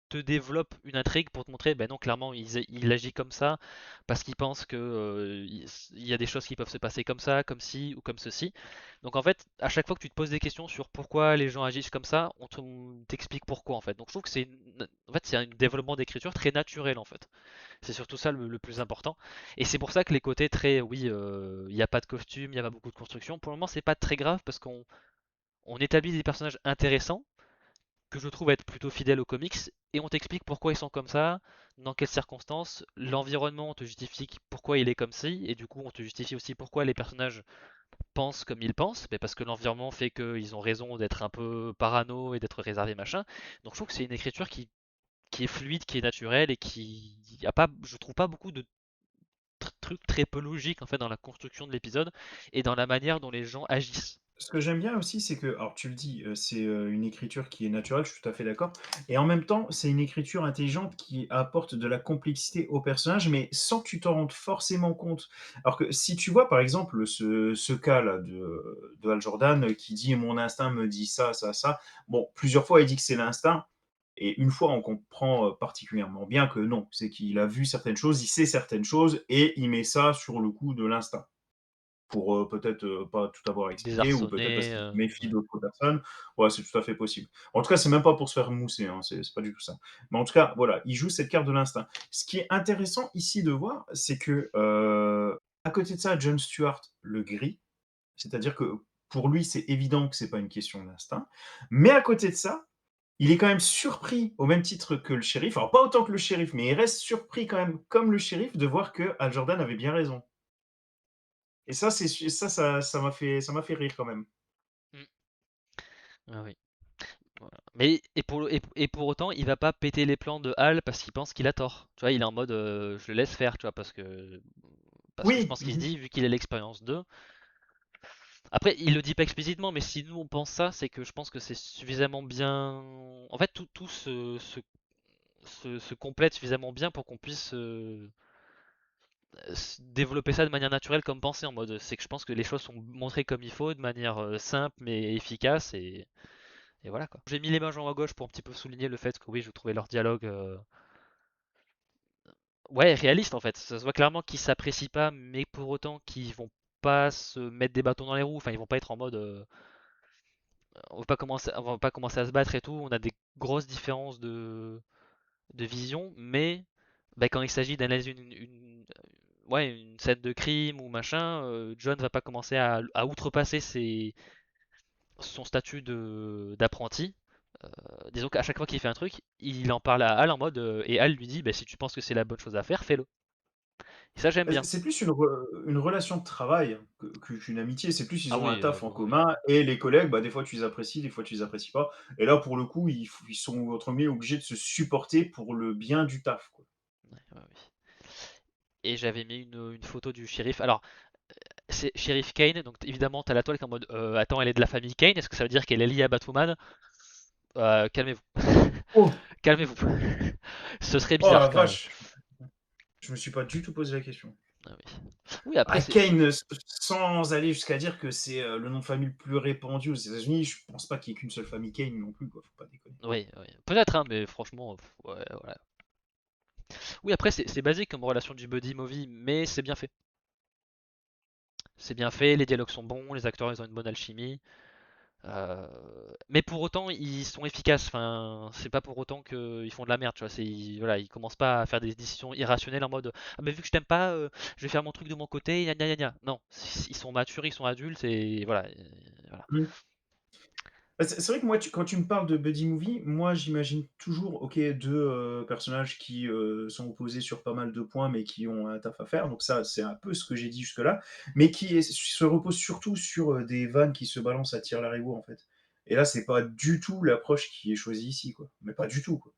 te développe une intrigue pour te montrer, ben non, clairement, il agit comme ça parce qu'il pense que il y a des choses qui peuvent se passer comme ça, comme ci ou comme ceci. Donc en fait, à chaque fois que tu te poses des questions sur pourquoi les gens agissent comme ça, on t'explique pourquoi en fait. Donc je trouve que en fait, c'est un développement d'écriture très naturel en fait. C'est surtout ça le plus important. Et c'est pour ça que les côtés très, oui, il n'y a pas de costume, il n'y a pas beaucoup de construction. Pour le moment, c'est pas très grave parce qu'on établit des personnages intéressants que je trouve être plutôt fidèles aux comics, et on t'explique pourquoi ils sont comme ça, dans quelles circonstances, l'environnement on te justifie pourquoi il est comme ci, et du coup on te justifie aussi pourquoi les personnages pensent comme ils pensent, mais parce que l'environnement fait qu'ils ont raison d'être un peu parano et d'être réservés machin. Donc je trouve que c'est une écriture qui est fluide, qui est naturelle et qui a pas, je trouve pas beaucoup de trucs très peu logiques en fait dans la construction de l'épisode et dans la manière dont les gens agissent. Ce que j'aime bien aussi, c'est que, alors tu le dis, c'est une écriture qui est naturelle, je suis tout à fait d'accord. Et en même temps, c'est une écriture intelligente qui apporte de la complexité au personnage, mais sans que tu t'en rendes forcément compte. Alors que si tu vois, par exemple, ce cas-là de Hal Jordan qui dit mon instinct me dit ça, ça, ça. Bon, plusieurs fois, il dit que c'est l'instinct. Et une fois, on comprend particulièrement bien que non, c'est qu'il a vu certaines choses, il sait certaines choses et il met ça sur le coup de l'instinct pour peut-être pas tout avoir expliqué ou peut-être parce Désarçonné, qu'il se méfie ouais. d'autres personnes. Ouais, c'est tout à fait possible. En tout cas, c'est même pas pour se faire mousser, hein, c'est pas du tout ça. Mais en tout cas, voilà, il joue cette carte de l'instinct. Ce qui est intéressant ici de voir, c'est que à côté de ça, Jon Stewart le gris, c'est-à-dire que pour lui, c'est évident que c'est pas une question d'instinct. Mais à côté de ça, il est quand même surpris au même titre que le shérif, alors pas autant que le shérif, mais il reste surpris quand même comme le shérif de voir que Hal Jordan avait bien raison. Et ça, ça m'a fait rire quand même. Mm. Ah oui. Voilà. Mais et pour autant, il va pas péter les plans de Hal parce qu'il pense qu'il a tort. Tu vois, il est en mode je le laisse faire, tu vois, parce que je Oui, pense qu'il se dit vu qu'il a l'expérience d'eux. Après, il le dit pas explicitement, mais si nous on pense ça, c'est que je pense que c'est suffisamment bien. En fait, tout se complète suffisamment bien pour qu'on puisse développer ça de manière naturelle comme pensée en mode. C'est que je pense que les choses sont montrées comme il faut, de manière simple mais efficace et voilà quoi. J'ai mis les mains en à gauche pour un petit peu souligner le fait que oui, je trouvais leur dialogue ouais réaliste en fait. Ça se voit clairement qu'ils s'apprécient pas, mais pour autant qu'ils vont pas se mettre des bâtons dans les roues. Enfin, ils vont pas être en mode on va pas commencer à se battre et tout. On a des grosses différences de vision, mais bah, quand il s'agit d'analyser ouais, une scène de crime ou machin, John va pas commencer à outrepasser son statut d'apprenti. Disons qu'à chaque fois qu'il fait un truc, il en parle à Hal en mode et Hal lui dit bah, si tu penses que c'est la bonne chose à faire, fais-le. Et ça j'aime bien. c'est plus une relation de travail qu'une amitié. C'est plus ils Ah ont un oui, taf en oui. commun et les collègues, bah, des fois tu les apprécies, des fois tu les apprécies pas. Et là, pour le coup, ils sont entre guillemets obligés de se supporter pour le bien du taf, quoi. Ouais, ouais, oui. Et j'avais mis une photo du shérif. Alors, c'est shérif Kane, donc évidemment t'as la toile qui est en mode attends, elle est de la famille Kane, est-ce que ça veut dire qu'elle est liée à Batwoman? Calmez-vous. Oh! Calmez-vous. Ce serait Oh la bizarre quand même. vache! Je me suis pas du tout posé la question. Ah oui. Oui, après Ah, c'est. Kane, sans aller jusqu'à dire que c'est le nom de famille le plus répandu aux États-Unis, je pense pas qu'il y ait qu'une seule famille Kane non plus, quoi. Faut pas déconner. Oui, oui. Peut-être, hein, mais franchement, ouais, voilà. Oui, après c'est basique comme relation du buddy movie, mais c'est bien fait. C'est bien fait, les dialogues sont bons, les acteurs ils ont une bonne alchimie. euh, Mais pour autant, ils sont efficaces. Enfin, c'est pas pour autant qu'ils font de la merde, tu vois. Voilà, ils commencent pas à faire des décisions irrationnelles en mode ah mais vu que je t'aime pas, je vais faire mon truc de mon côté, gna gna gna gna. Non, ils sont matures, ils sont adultes et voilà. Voilà. Mmh. Bah, c'est vrai que moi, quand tu me parles de buddy movie, moi j'imagine toujours, OK, 2 personnages qui, sont opposés sur pas mal de points, mais qui ont un taf à faire. Donc ça, c'est un peu ce que j'ai dit jusque-là, mais se repose surtout sur, des vannes qui se balancent à tire-larigot, en fait. Et là, c'est pas du tout l'approche qui est choisie ici, quoi. Mais pas du tout, quoi.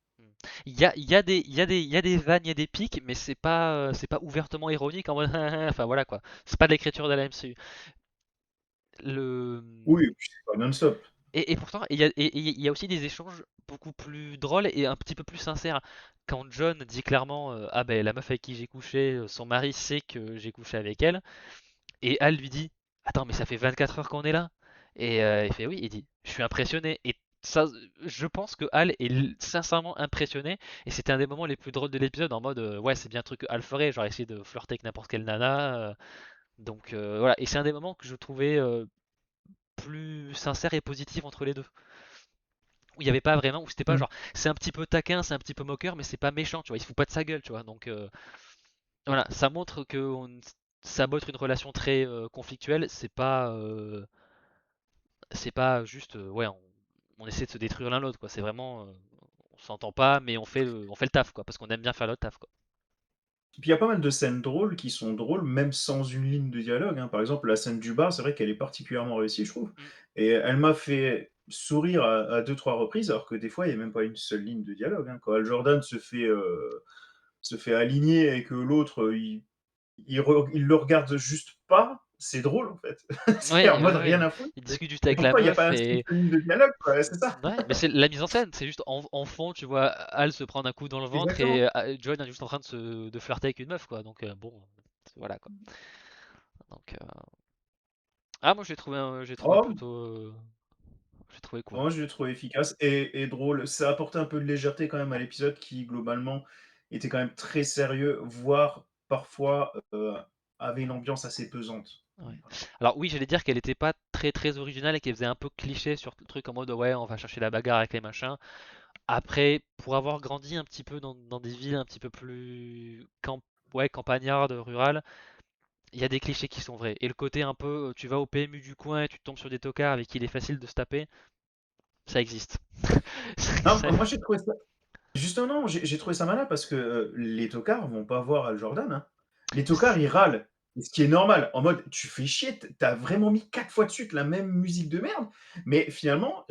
Il y a des vannes, il y a des pics, mais c'est pas ouvertement ironique en mode enfin voilà quoi. C'est pas de l'écriture de la MCU. Le Oui, et puis c'est pas non-stop. et pourtant il y a aussi des échanges beaucoup plus drôles et un petit peu plus sincères. Quand John dit clairement ah ben la meuf avec qui j'ai couché, son mari sait que j'ai couché avec elle, et Al lui dit attends mais ça fait 24 heures qu'on est là. Et il fait oui, il dit je suis impressionné. Et ça, je pense que Al est sincèrement impressionné et c'était un des moments les plus drôles de l'épisode en mode ouais c'est bien un truc que Al ferait, genre essayer de flirter avec n'importe quelle nana. Donc voilà, et c'est un des moments que je trouvais plus sincère et positif entre les deux. Où il y avait pas vraiment, où c'était pas Mmh. genre c'est un petit peu taquin, c'est un petit peu moqueur, mais c'est pas méchant, tu vois, il se fout pas de sa gueule, tu vois. Donc voilà, ça montre que ça beau être une relation très conflictuelle, c'est pas juste ouais on essaie de se détruire l'un l'autre quoi. C'est vraiment on s'entend pas, mais on fait le taf quoi, parce qu'on aime bien faire notre taf quoi. Puis il y a pas mal de scènes drôles qui sont drôles, même sans une ligne de dialogue, hein. Par exemple, la scène du bar, c'est vrai qu'elle est particulièrement réussie, je trouve. Mm. Et elle m'a fait sourire à 2-3 reprises, alors que des fois, il y a même pas une seule ligne de dialogue, hein. Quand Hal Jordan se fait aligner et que l'autre, il le regarde juste pas, c'est drôle, en fait. C'est Ouais, en mode ouais, rien ouais. à foutre, Il discute juste et avec la pourtant il y a meuf pas une et seule ligne de dialogue, quoi, c'est ça. ouais, mais c'est la mise en scène, c'est juste en fond, tu vois Al se prendre un coup dans le ventre Exactement. et John est juste en train de flirter avec une meuf quoi. Donc bon, voilà quoi. Donc ah moi j'ai trouvé Oh! plutôt j'ai trouvé cool. Moi, je l'ai trouvé efficace et drôle. Ça apportait un peu de légèreté quand même à l'épisode qui, globalement, était quand même très sérieux, voire parfois, avait une ambiance assez pesante. Ouais. Alors oui, j'allais dire qu'elle était pas très originale et qu'elle faisait un peu cliché sur le truc en mode ouais, on va chercher la bagarre avec les machins. Après, pour avoir grandi un petit peu dans des villes un petit peu plus ouais, campagnardes, rurales, il y a des clichés qui sont vrais. Et le côté un peu, tu vas au PMU du coin et tu tombes sur des tocards avec qui il est facile de se taper, Ça existe. Non, Ça- moi j'ai trouvé ça justement, non, j'ai trouvé ça malin parce que, les tocards vont pas voir Hal Jordan, hein. Les tocards, ils râlent, et ce qui est normal, en mode: «Tu fais chier, tu as vraiment mis 4 fois de suite la même musique de merde». Mais finalement,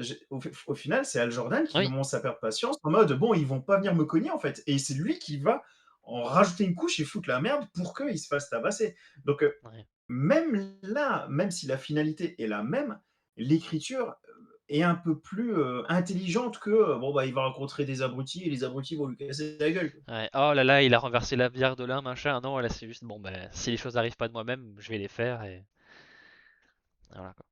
au final, c'est Hal Jordan qui Oui, commence à perdre patience en mode: «Bon, ils vont pas venir me cogner, en fait», et c'est lui qui va en rajouter une couche et foutre la merde pour qu'ils se fassent tabasser. Donc, ouais, même là, même si la finalité est la même, l'écriture est un peu plus intelligente que bon, bah, il va rencontrer des abrutis et les abrutis vont lui casser la gueule. ouais. Oh là là, il a renversé la bière de l'un, machin. Non, là c'est juste bon, ben si les choses n'arrivent pas de moi-même, je vais les faire et voilà quoi.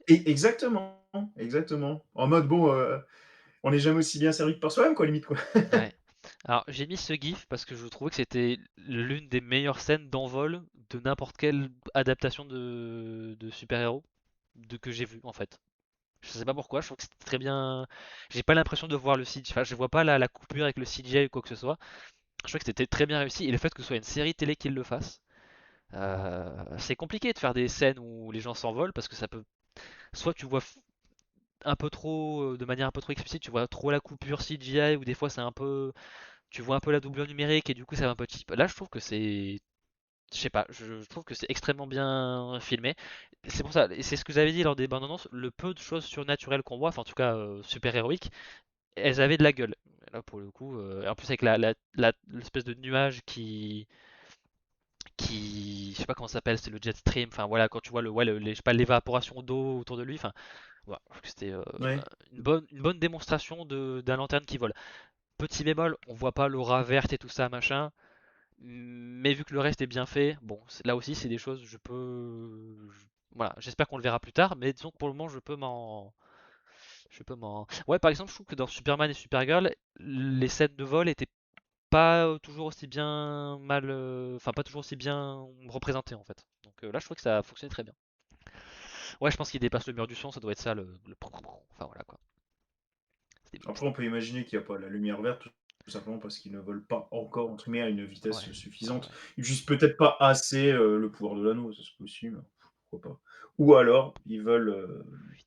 Et exactement, exactement. En mode bon, on n'est jamais aussi bien servi que par soi-même, quoi, limite, quoi. Ouais. Alors j'ai mis ce gif parce que je trouvais que c'était l'une des meilleures scènes d'envol de n'importe quelle adaptation de super-héros que j'ai vu en fait. Je sais pas pourquoi, je trouve que c'était très bien. J'ai pas l'impression de voir le CGI, enfin je vois pas la coupure avec le CGI ou quoi que ce soit. Je trouve que c'était très bien réussi et le fait que ce soit une série télé qui le fasse. C'est compliqué de faire des scènes où les gens s'envolent parce que ça peut. Soit tu vois un peu trop, de manière un peu trop explicite, tu vois trop la coupure CGI ou des fois c'est un peu. Tu vois un peu la doublure numérique et du coup ça va un peu cheap. Là je trouve que c'est. Je sais pas, je trouve que c'est extrêmement bien filmé. C'est pour ça, et c'est ce que j'avais dit lors des bandes annonces, le peu de choses surnaturelles qu'on voit, enfin en tout cas super héroïques, elles avaient de la gueule. Là pour le coup, en plus avec l'espèce de nuage qui, je sais pas comment ça s'appelle, c'est le jet stream. Enfin voilà, quand tu vois je sais pas, l'évaporation d'eau autour de lui. Enfin voilà, je trouve que c'était Ouais. une bonne démonstration d'un lanterne qui vole. Petit bémol, on voit pas l'aura verte et tout ça machin. Mais vu que le reste est bien fait, bon, là aussi c'est des choses je peux, voilà, j'espère qu'on le verra plus tard. Mais disons que pour le moment je peux m'en. Ouais, par exemple, je trouve que dans Superman et Supergirl, les scènes de vol étaient pas toujours aussi bien enfin pas toujours aussi bien représentées en fait. Donc là, je trouve que ça a fonctionné très bien. Ouais, je pense qu'il dépasse le mur du son, ça doit être ça Enfin voilà quoi. C'était Après, on peut imaginer qu'il y a pas la lumière verte, tout simplement parce qu'ils ne volent pas encore, entre guillemets, «à une ouais, vitesse suffisante». ouais. Ils utilisent peut-être pas assez, le pouvoir de l'anneau, ça c'est possible, pourquoi pas. Ou alors, ils veulent,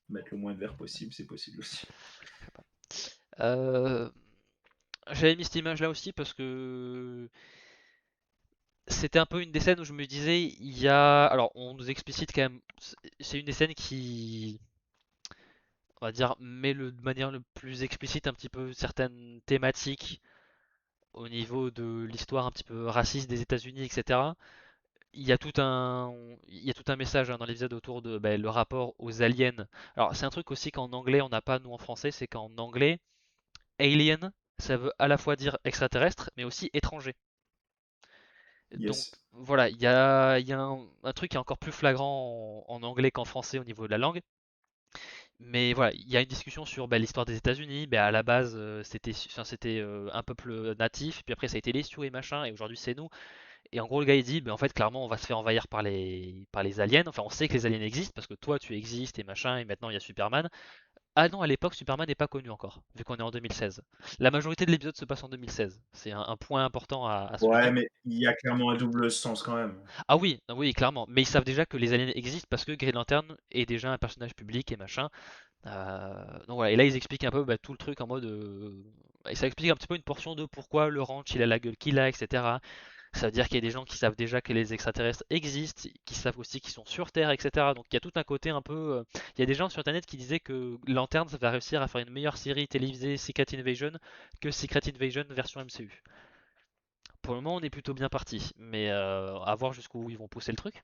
mettre le moins de vert possible, c'est possible aussi. Je sais pas. Euh, J'avais mis cette image là aussi parce que c'était un peu une des scènes où je me disais, il y a. Alors, on nous explicite quand même. C'est une des scènes qui, on va dire, met de manière le plus explicite un petit peu certaines thématiques au niveau de l'histoire un petit peu raciste des États-Unis, etc. Il y a tout un message hein, dans l'épisode autour de le rapport aux aliens. Alors, c'est un truc aussi qu'en anglais on n'a pas nous en français, c'est qu'en anglais, alien, ça veut à la fois dire extraterrestre, mais aussi étranger. Donc Yes. voilà, il y a un truc qui est encore plus flagrant en anglais qu'en français au niveau de la langue. Mais voilà, il y a une discussion sur l'histoire des États-Unis. À la base, c'était un peuple natif, puis après ça a été les Sioux et machin, et aujourd'hui c'est nous. Et en gros, le gars il dit, en fait, clairement, on va se faire envahir par les aliens. Enfin, on sait que les aliens existent parce que toi tu existes et machin, et maintenant il y a Superman. Ah non, à l'époque, Superman n'est pas connu encore, vu qu'on est en 2016. La majorité de l'épisode se passe en 2016. C'est un point important à Ouais, souligner. mais il y a clairement un double sens quand même. Ah oui, clairement. Mais ils savent déjà que les aliens existent parce que Green Lantern est déjà un personnage public et machin. Donc voilà, et là ils expliquent un peu tout le truc en mode. Et ça explique un petit peu une portion de pourquoi le ranch il a la gueule qu'il a, etc. Ça veut dire qu'il y a des gens qui savent déjà que les extraterrestres existent, qui savent aussi qu'ils sont sur Terre, etc. Donc il y a tout un côté un peu. Il y a des gens sur internet qui disaient que Lantern va réussir à faire une meilleure série télévisée Secret Invasion que Secret Invasion version MCU. Pour le moment, on est plutôt bien parti, mais à voir jusqu'où ils vont pousser le truc.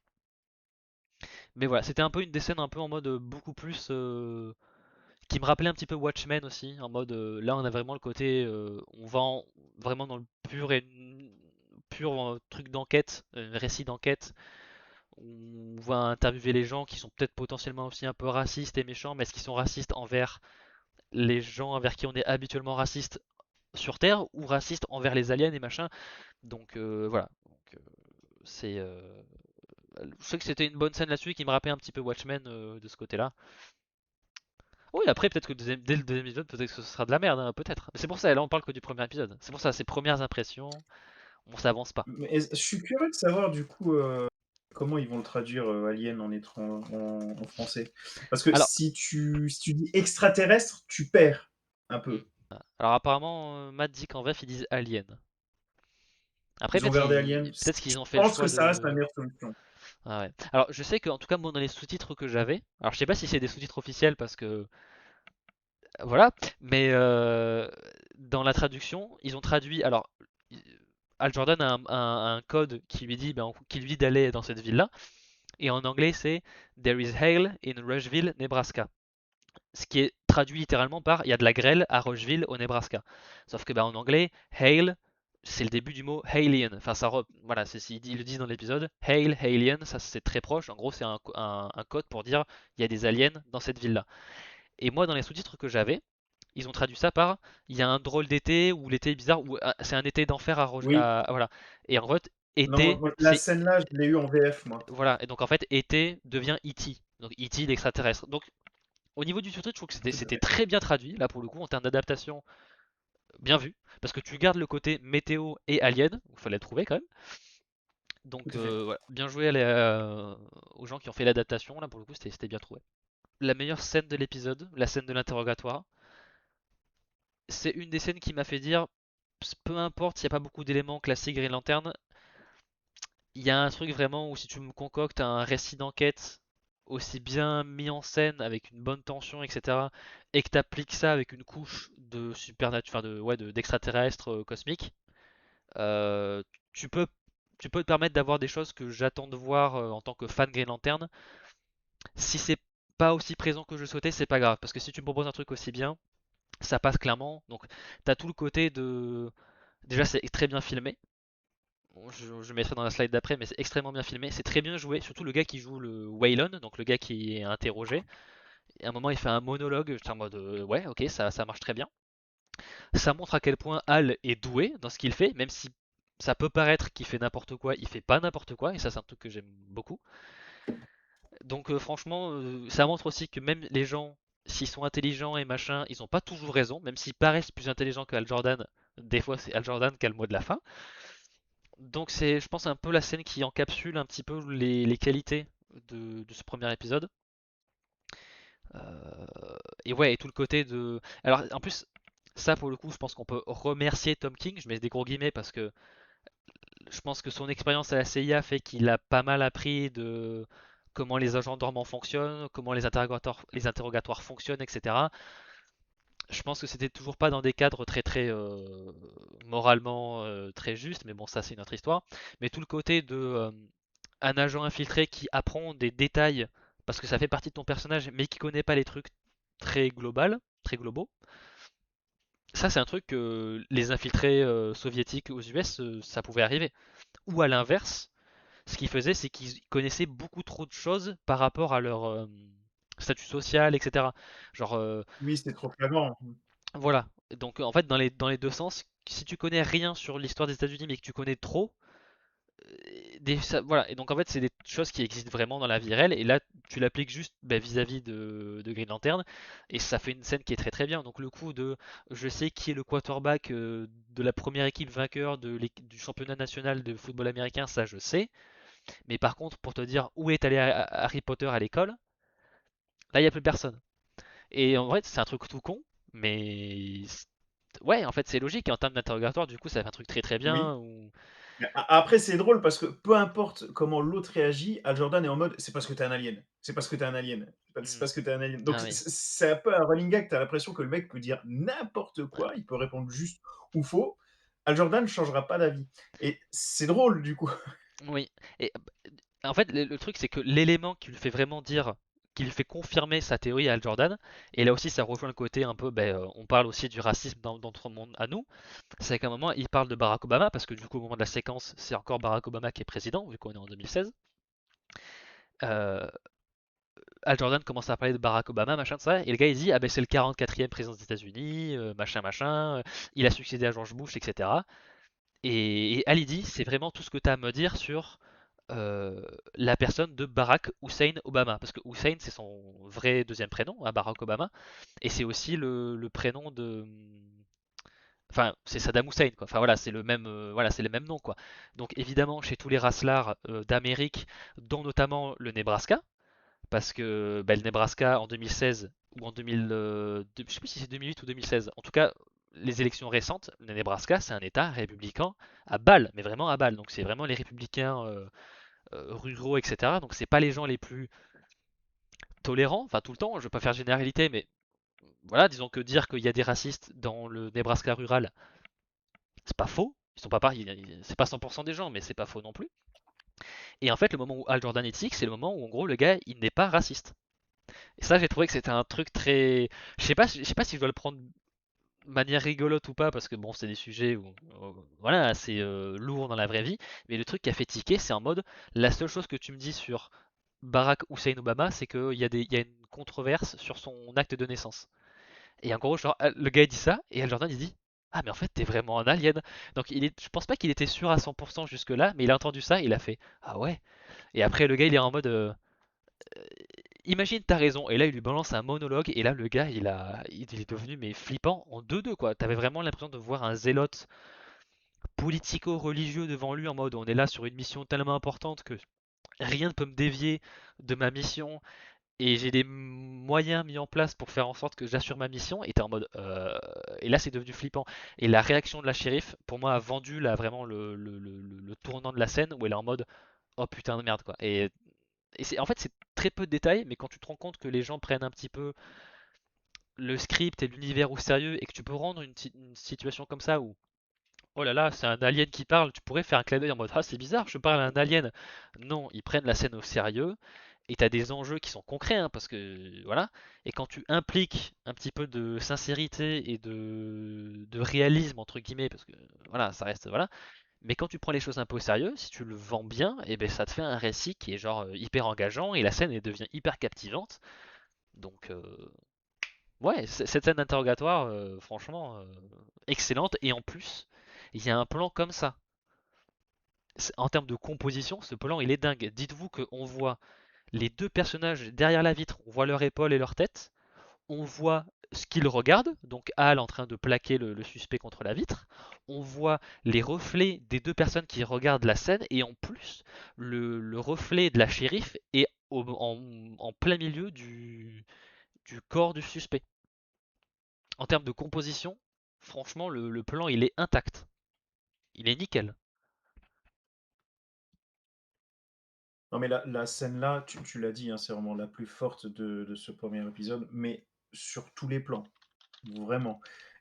Mais voilà, c'était un peu une des scènes un peu en mode beaucoup plus qui me rappelait un petit peu Watchmen aussi, en mode là on a vraiment le côté on va vraiment dans le pur truc d'enquête, récit d'enquête. On va interviewer les gens qui sont peut-être potentiellement aussi un peu racistes et méchants, mais est-ce qu'ils sont racistes envers les gens envers qui on est habituellement raciste sur Terre ou racistes envers les aliens et machin. Donc voilà. Donc, c'est je sais que c'était une bonne scène là-dessus qui me rappelait un petit peu Watchmen de ce côté-là. Oui, après, peut-être que dès le deuxième épisode, peut-être que ce sera de la merde, hein, peut-être. Mais c'est pour ça, là, on parle que du premier épisode. C'est pour ça, ces premières impressions, on s'avance pas. Mais je suis curieux de savoir du coup, comment ils vont le traduire, alien en français? Parce que Alors, si tu dis extraterrestre, tu perds un hmm, peu. alors apparemment, Matt dit qu'en VF ils disent Alien. Après, Ils ont gardé alien. peut-être Je qu'ils ont fait le pense que choix ça reste la de. meilleure solution. Ah ouais. Alors, je sais qu'en tout cas, moi, dans les sous-titres que j'avais, alors je sais pas si c'est des sous-titres officiels parce que voilà, mais dans la traduction, ils ont traduit. Alors, Al Jordan a un code qui lui dit, qui lui dit d'aller dans cette ville-là, et en anglais c'est There is hail in Rushville, Nebraska. Ce qui est traduit littéralement par il y a de la grêle à Rushville au Nebraska. Sauf que en anglais, hail, c'est le début du mot alien. Enfin, voilà, ils le disent dans l'épisode. Hail, alien, ça c'est très proche. En gros, c'est un code pour dire il y a des aliens dans cette ville-là. Et moi, dans les sous-titres que j'avais, ils ont traduit ça par il y a un drôle d'été ou l'été est bizarre ou c'est un été d'enfer Oui, voilà. Et en fait, non, été, moi la c'est scène-là, je l'ai eu en VF, moi. voilà. Et donc en fait, été devient E.T. Donc E.T. l'extraterrestre. Donc au niveau du sous-titre, je trouve que c'était Tout à c'était fait, très bien traduit là pour le coup en termes d'adaptation, bien vu parce que tu gardes le côté météo et alien, il fallait le trouver quand même. tout Donc à fait. voilà, bien joué aux gens qui ont fait l'adaptation là pour le coup, c'était bien trouvé. La meilleure scène de l'épisode, la scène de l'interrogatoire, c'est une des scènes qui m'a fait dire peu importe s'il n'y a pas beaucoup d'éléments classiques Green Lantern, il y a un truc vraiment où si tu me concoctes un récit d'enquête aussi bien mis en scène avec une bonne tension, etc., et que tu appliques ça avec une couche de enfin d'extraterrestres cosmiques, euh, tu peux, tu peux te permettre d'avoir des choses que j'attends de voir en tant que fan Green Lantern. Si c'est pas aussi présent que je souhaitais, c'est pas grave, parce que si tu me proposes un truc aussi bien, ça passe clairement. Donc, t'as tout le côté de. Déjà, c'est très bien filmé. Bon, je mettrai dans la slide d'après, mais c'est extrêmement bien filmé. C'est très bien joué, surtout le gars qui joue le Waylon, donc le gars qui est interrogé. Et à un moment, il fait un monologue. J'étais en mode ouais, ok, ça marche très bien. Ça montre à quel point Hal est doué dans ce qu'il fait, même si ça peut paraître qu'il fait n'importe quoi, il fait pas n'importe quoi, et ça, c'est un truc que j'aime beaucoup. Donc, franchement, ça montre aussi que même les gens, s'ils sont intelligents et machin, ils ont pas toujours raison, même s'ils paraissent plus intelligents que Hal Jordan. Des fois, c'est Hal Jordan qui a le mot de la fin. Donc c'est, je pense, un peu la scène qui encapsule un petit peu les qualités de ce premier épisode. Et ouais, et tout le côté de. Alors en plus, ça pour le coup, je pense qu'on peut remercier Tom King. Je mets des gros guillemets parce que je pense que son expérience à la CIA fait qu'il a pas mal appris de comment les agents dormants fonctionnent, comment les interrogatoires fonctionnent, etc. Je pense que c'était toujours pas dans des cadres très moralement très justes, mais bon, ça c'est une autre histoire. Mais tout le côté de un agent infiltré qui apprend des détails parce que ça fait partie de ton personnage, mais qui connaît pas les trucs très globaux. Ça, c'est un truc que les infiltrés soviétiques aux US, ça pouvait arriver. Ou à l'inverse, ce qu'ils faisaient, c'est qu'ils connaissaient beaucoup trop de choses par rapport à leur statut social, etc. Genre, Oui, c'était trop flagrant. voilà. Donc, en fait, dans les deux sens, si tu connais rien sur l'histoire des États-Unis, mais que tu connais trop, voilà, et donc en fait, c'est des choses qui existent vraiment dans la vie réelle, et là, tu l'appliques juste vis-à-vis de Green Lantern, et ça fait une scène qui est très très bien. Donc le coup de je sais qui est le quarterback de la première équipe vainqueur du championnat national de football américain, ça je sais, mais par contre, pour te dire où est allé Harry Potter à l'école, là, il n'y a plus personne. Et en vrai, c'est un truc tout con, mais ouais, en fait, c'est logique, et en termes d'interrogatoire, du coup, ça fait un truc très très Oui. bien, où. Mais après, c'est drôle parce que peu importe comment l'autre réagit, Al Jordan est en mode c'est parce que t'es un alien. C'est parce que t'es un alien. C'est Hmm. parce que t'es un alien. Donc Ah oui. c'est un peu un running gag. T'as l'impression que le mec peut dire n'importe Ouais. quoi. Il peut répondre juste ou faux. Al Jordan ne changera pas d'avis. Et c'est drôle du coup. Oui. Et en fait, le truc, c'est que l'élément qui lui fait vraiment dire, qui lui fait confirmer sa théorie à Al Jordan, et là aussi ça rejoint le côté un peu, on parle aussi du racisme dans notre monde à nous, c'est qu'à un moment il parle de Barack Obama, parce que du coup au moment de la séquence, c'est encore Barack Obama qui est président, vu qu'on est en 2016. Euh, Al Jordan commence à parler de Barack Obama, machin de ça, et le gars il dit, ah ben c'est le 44e président des États-Unis, machin machin, il a succédé à George Bush, etc. Et Ali dit, c'est vraiment tout ce que tu as à me dire sur euh, la personne de Barack Hussein Obama. Parce que Hussein, c'est son vrai deuxième prénom, à Barack Obama. Et c'est aussi le prénom Enfin, c'est Saddam Hussein, quoi. Enfin voilà, c'est le même, voilà, c'est le même nom, quoi. Donc évidemment, chez tous les racelars d'Amérique, dont notamment le Nebraska, parce que bah, le Nebraska en 2016 ou en 2000, je sais plus si c'est 2008 ou 2016. En tout cas, les élections récentes, le Nebraska, c'est un État républicain à balle, mais vraiment à balle. Donc c'est vraiment les républicains ruraux, etc. Donc c'est pas les gens les plus tolérants, enfin tout le temps. Je vais pas faire généralité, mais voilà, disons que dire qu'il y a des racistes dans le Nebraska rural, c'est pas faux. Ils sont pas pareils, c'est pas 100% des gens, mais c'est pas faux non plus. Et en fait, le moment où Al Jordan est tic, c'est le moment où en gros le gars il n'est pas raciste. Et ça, j'ai trouvé que c'était un truc très. Je sais pas si je dois le prendre de manière rigolote ou pas, parce que bon, c'est des sujets où, voilà, assez lourds dans la vraie vie. Mais le truc qui a fait tiquer, c'est en mode la seule chose que tu me dis sur Barack Hussein Obama, c'est il y a une controverse sur son acte de naissance. Et en gros, genre, le gars il dit ça, et Al Jordan il dit ah, mais en fait, t'es vraiment un alien. Donc, je pense pas qu'il était sûr à 100% jusque-là, mais il a entendu ça, il a fait ah ouais. Et après, le gars il est en mode imagine t'as raison, et là il lui balance un monologue, et là le gars il est devenu mais flippant en deux-deux quoi. T'avais vraiment l'impression de voir un zélote politico-religieux devant lui en mode on est là sur une mission tellement importante que rien ne peut me dévier de ma mission, et j'ai des moyens mis en place pour faire en sorte que j'assure ma mission, et t'es en mode et là c'est devenu flippant. Et la réaction de la shérif, pour moi, a vendu là vraiment le tournant de la scène où elle est en mode oh putain de merde quoi. Et en fait c'est très peu de détails, mais quand tu te rends compte que les gens prennent un petit peu le script et l'univers au sérieux, et que tu peux rendre une situation comme ça où oh là là, c'est un alien qui parle, tu pourrais faire un clin d'œil en mode ah, c'est bizarre, je parle à un alien. Non, ils prennent la scène au sérieux, et t'as des enjeux qui sont concrets, hein, parce que voilà. Et quand tu impliques un petit peu de sincérité et de réalisme entre guillemets, parce que voilà, ça reste voilà. Mais quand tu prends les choses un peu au sérieux, si tu le vends bien, et ben ça te fait un récit qui est genre hyper engageant, et la scène elle devient hyper captivante. Donc ouais, cette scène d'interrogatoire, franchement, excellente. Et en plus, il y a un plan comme ça. En termes de composition, ce plan, il est dingue. Dites-vous qu'on voit les deux personnages derrière la vitre, on voit leur épaule et leur tête, on voit ce qu'ils regardent, donc Hal en train de plaquer le suspect contre la vitre, on voit les reflets des deux personnes qui regardent la scène, et en plus, le reflet de la shérif est en plein milieu du corps du suspect. En termes de composition, franchement, le plan il est intact. Il est nickel. Non, mais la scène-là, tu l'as dit, hein, c'est vraiment la plus forte de ce premier épisode, mais sur tous les plans, vraiment.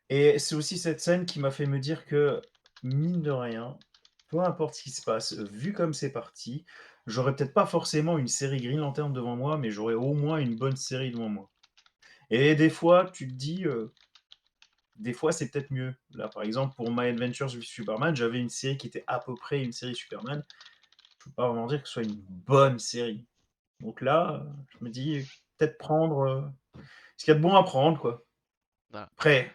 Et c'est aussi cette scène qui m'a fait me dire que, mine de rien, peu importe ce qui se passe, vu comme c'est parti, j'aurais peut-être pas forcément une série Green Lantern devant moi, mais j'aurais au moins une bonne série devant moi. Et des fois, tu te dis, des fois, c'est peut-être mieux. Là, par exemple, pour My Adventures with Superman, j'avais une série qui était à peu près une série Superman. Je peux pas vraiment dire que ce soit une bonne série. Donc là, je me dis, peut-être prendre ce qu'il y a de bon à prendre, quoi. Voilà. Après,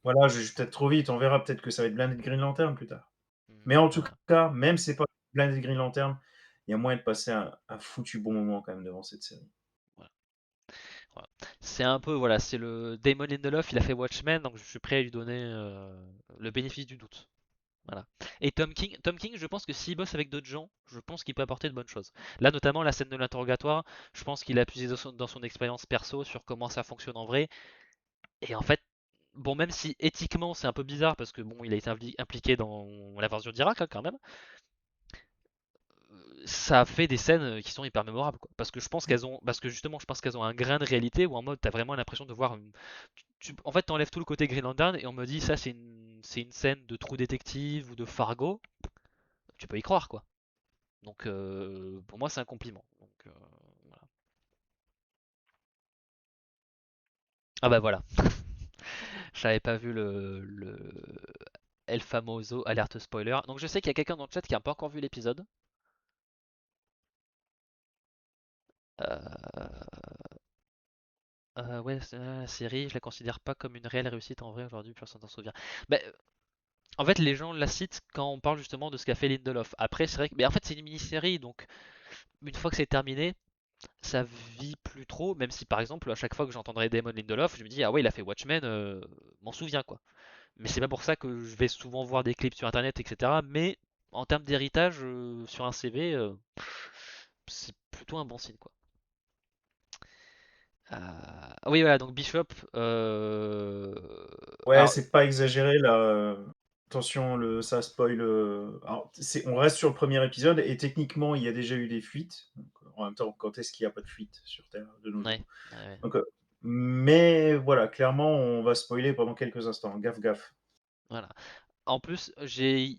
voilà, je vais peut-être trop vite, on verra, peut-être que ça va être Blinded Green Lantern plus tard. Mais en tout Voilà. cas, même si c'est pas Blinded Green Lantern, il y a moyen de passer un foutu bon moment quand même devant cette série. Voilà. Voilà. C'est un peu, voilà, c'est le Damon Lindelof, il a fait Watchmen, donc je suis prêt à lui donner le bénéfice du doute. Voilà. Et Tom King, je pense que s'il bosse avec d'autres gens, je pense qu'il peut apporter de bonnes choses. Là, notamment la scène de l'interrogatoire, je pense qu'il a puisé dans son expérience perso sur comment ça fonctionne en vrai. Et en fait, bon, même si éthiquement c'est un peu bizarre parce que bon, il a été impliqué dans l'invasion d'Irak hein, quand même, ça fait des scènes qui sont hyper mémorables quoi. Parce que justement je pense qu'elles ont un grain de réalité où en mode t'as vraiment l'impression de voir en fait t'enlèves tout le côté Green Lantern et on me dit ça c'est une scène de True Detective ou de Fargo, tu peux y croire quoi. Donc pour moi c'est un compliment. Donc voilà. Ah bah voilà, j'avais pas vu le El Famoso alerte spoiler. Donc je sais qu'il y a quelqu'un dans le chat qui a pas encore vu l'épisode. Euh, ouais, la série, je la considère pas comme une réelle réussite en vrai aujourd'hui, personne s'en souvient. Bah, en fait, les gens la citent quand on parle justement de ce qu'a fait Lindelof. Après, c'est vrai que, mais en fait, c'est une mini-série, donc une fois que c'est terminé, ça vit plus trop. Même si, par exemple, à chaque fois que j'entendrai Damon Lindelof, je me dis ah ouais, il a fait Watchmen, m'en souviens quoi. Mais c'est pas pour ça que je vais souvent voir des clips sur internet, etc. Mais en termes d'héritage sur un CV, c'est plutôt un bon signe, quoi. Oui, voilà, donc Bishop. Ouais, Alors, c'est pas exagéré là. Attention, ça spoil. Alors, on reste sur le premier épisode et techniquement, il y a déjà eu des fuites. Donc, en même temps, quand est-ce qu'il n'y a pas de fuite sur Terre de nos jours? ouais, ouais, Donc, mais voilà, clairement, on va spoiler pendant quelques instants. Gaffe, gaffe. voilà. En plus,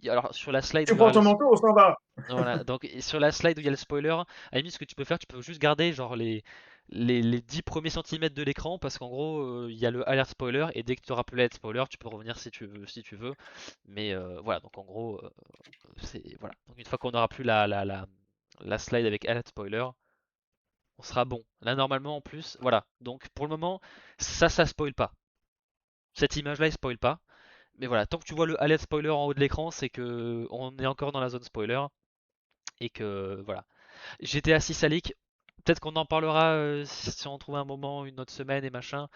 alors sur la slide où Tu il y aura prends le, ton manteau, on s'en va. voilà, donc sur la slide où il y a le spoiler, à la limite, ce que tu peux faire, tu peux juste garder genre les 10 premiers centimètres de l'écran parce qu'en gros, il y a le alert spoiler et dès que tu auras plus l'alert spoiler, tu peux revenir si tu veux. Mais voilà, donc en gros, voilà. Donc une fois qu'on aura plus la slide avec alert spoiler, on sera bon. Là, normalement, en plus, voilà. Donc pour le moment, ça spoil pas. Cette image-là, il spoil pas. Mais voilà, tant que tu vois le alert spoiler en haut de l'écran, c'est que on est encore dans la zone spoiler et que voilà. GTA 6 à leak, peut-être qu'on en parlera si on trouve un moment, une autre semaine et machin.